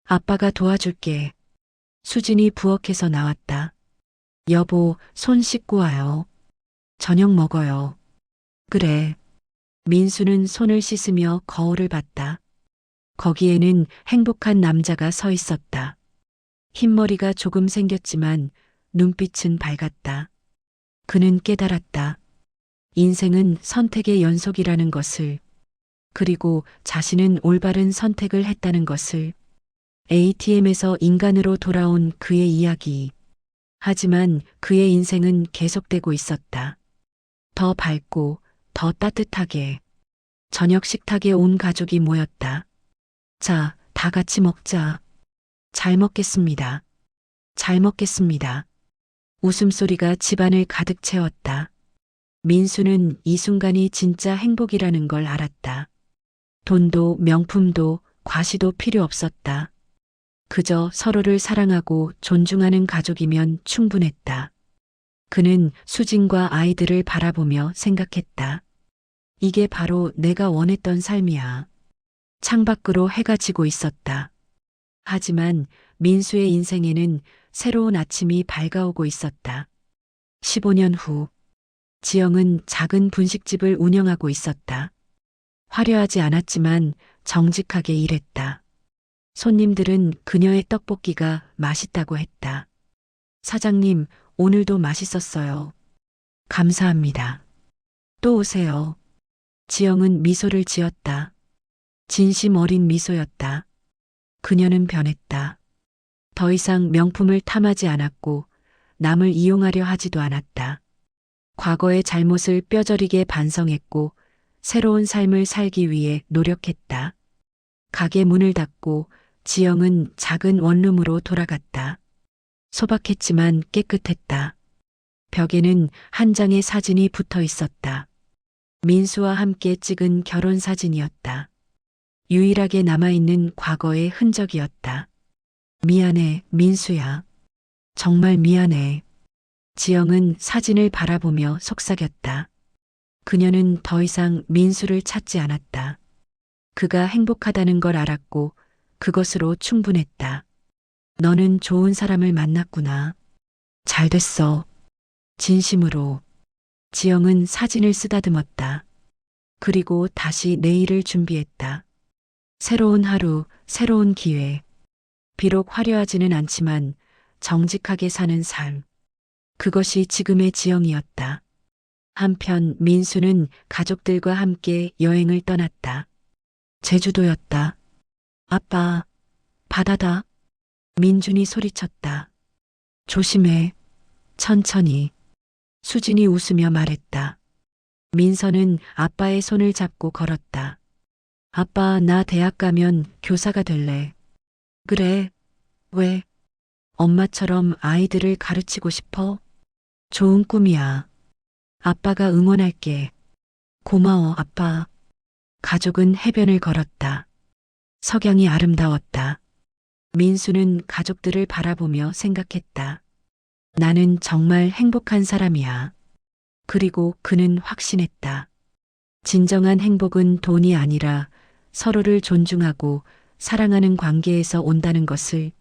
아빠가 도와줄게. 수진이 부엌에서 나왔다. 여보, 손 씻고 와요. 저녁 먹어요. 그래. 민수는 손을 씻으며 거울을 봤다. 거기에는 행복한 남자가 서 있었다. 흰머리가 조금 생겼지만 눈빛은 밝았다. 그는 깨달았다. 인생은 선택의 연속이라는 것을, 그리고 자신은 올바른 선택을 했다는 것을. ATM에서 인간으로 돌아온 그의 이야기. 하지만 그의 인생은 계속되고 있었다. 더 밝고 더 따뜻하게. 저녁 식탁에 온 가족이 모였다. 자, 다 같이 먹자. 잘 먹겠습니다. 잘 먹겠습니다. 웃음소리가 집안을 가득 채웠다. 민수는 이 순간이 진짜 행복이라는 걸 알았다. 돈도 명품도 과시도 필요 없었다. 그저 서로를 사랑하고 존중하는 가족이면 충분했다. 그는 수진과 아이들을 바라보며 생각했다. 이게 바로 내가 원했던 삶이야. 창밖으로 해가 지고 있었다. 하지만 민수의 인생에는 새로운 아침이 밝아오고 있었다. 15년 후, 지영은 작은 분식집을 운영하고 있었다. 화려하지 않았지만 정직하게 일했다. 손님들은 그녀의 떡볶이가 맛있다고 했다. 사장님, 오늘도 맛있었어요. 감사합니다. 또 오세요. 지영은 미소를 지었다. 진심 어린 미소였다. 그녀는 변했다. 더 이상 명품을 탐하지 않았고 남을 이용하려 하지도 않았다. 과거의 잘못을 뼈저리게 반성했고 새로운 삶을 살기 위해 노력했다. 가게 문을 닫고 지영은 작은 원룸으로 돌아갔다. 소박했지만 깨끗했다. 벽에는 한 장의 사진이 붙어 있었다. 민수와 함께 찍은 결혼 사진이었다. 유일하게 남아있는 과거의 흔적이었다. 미안해, 민수야. 정말 미안해. 지영은 사진을 바라보며 속삭였다. 그녀는 더 이상 민수를 찾지 않았다. 그가 행복하다는 걸 알았고 그것으로 충분했다. 너는 좋은 사람을 만났구나. 잘 됐어. 진심으로. 지영은 사진을 쓰다듬었다. 그리고 다시 내일을 준비했다. 새로운 하루, 새로운 기회. 비록 화려하지는 않지만 정직하게 사는 삶. 그것이 지금의 지영이었다. 한편 민수는 가족들과 함께 여행을 떠났다. 제주도였다. 아빠, 바다다. 민준이 소리쳤다. 조심해. 천천히. 수진이 웃으며 말했다. 민서는 아빠의 손을 잡고 걸었다. 아빠, 나 대학 가면 교사가 될래. 그래. 왜? 엄마처럼 아이들을 가르치고 싶어? 좋은 꿈이야. 아빠가 응원할게. 고마워, 아빠. 가족은 해변을 걸었다. 석양이 아름다웠다. 민수는 가족들을 바라보며 생각했다. 나는 정말 행복한 사람이야. 그리고 그는 확신했다. 진정한 행복은 돈이 아니라 서로를 존중하고 사랑하는 관계에서 온다는 것을,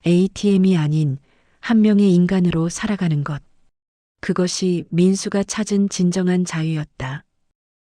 ATM이 아닌 한 명의 인간으로 살아가는 것. 그것이 민수가 찾은 진정한 자유였다.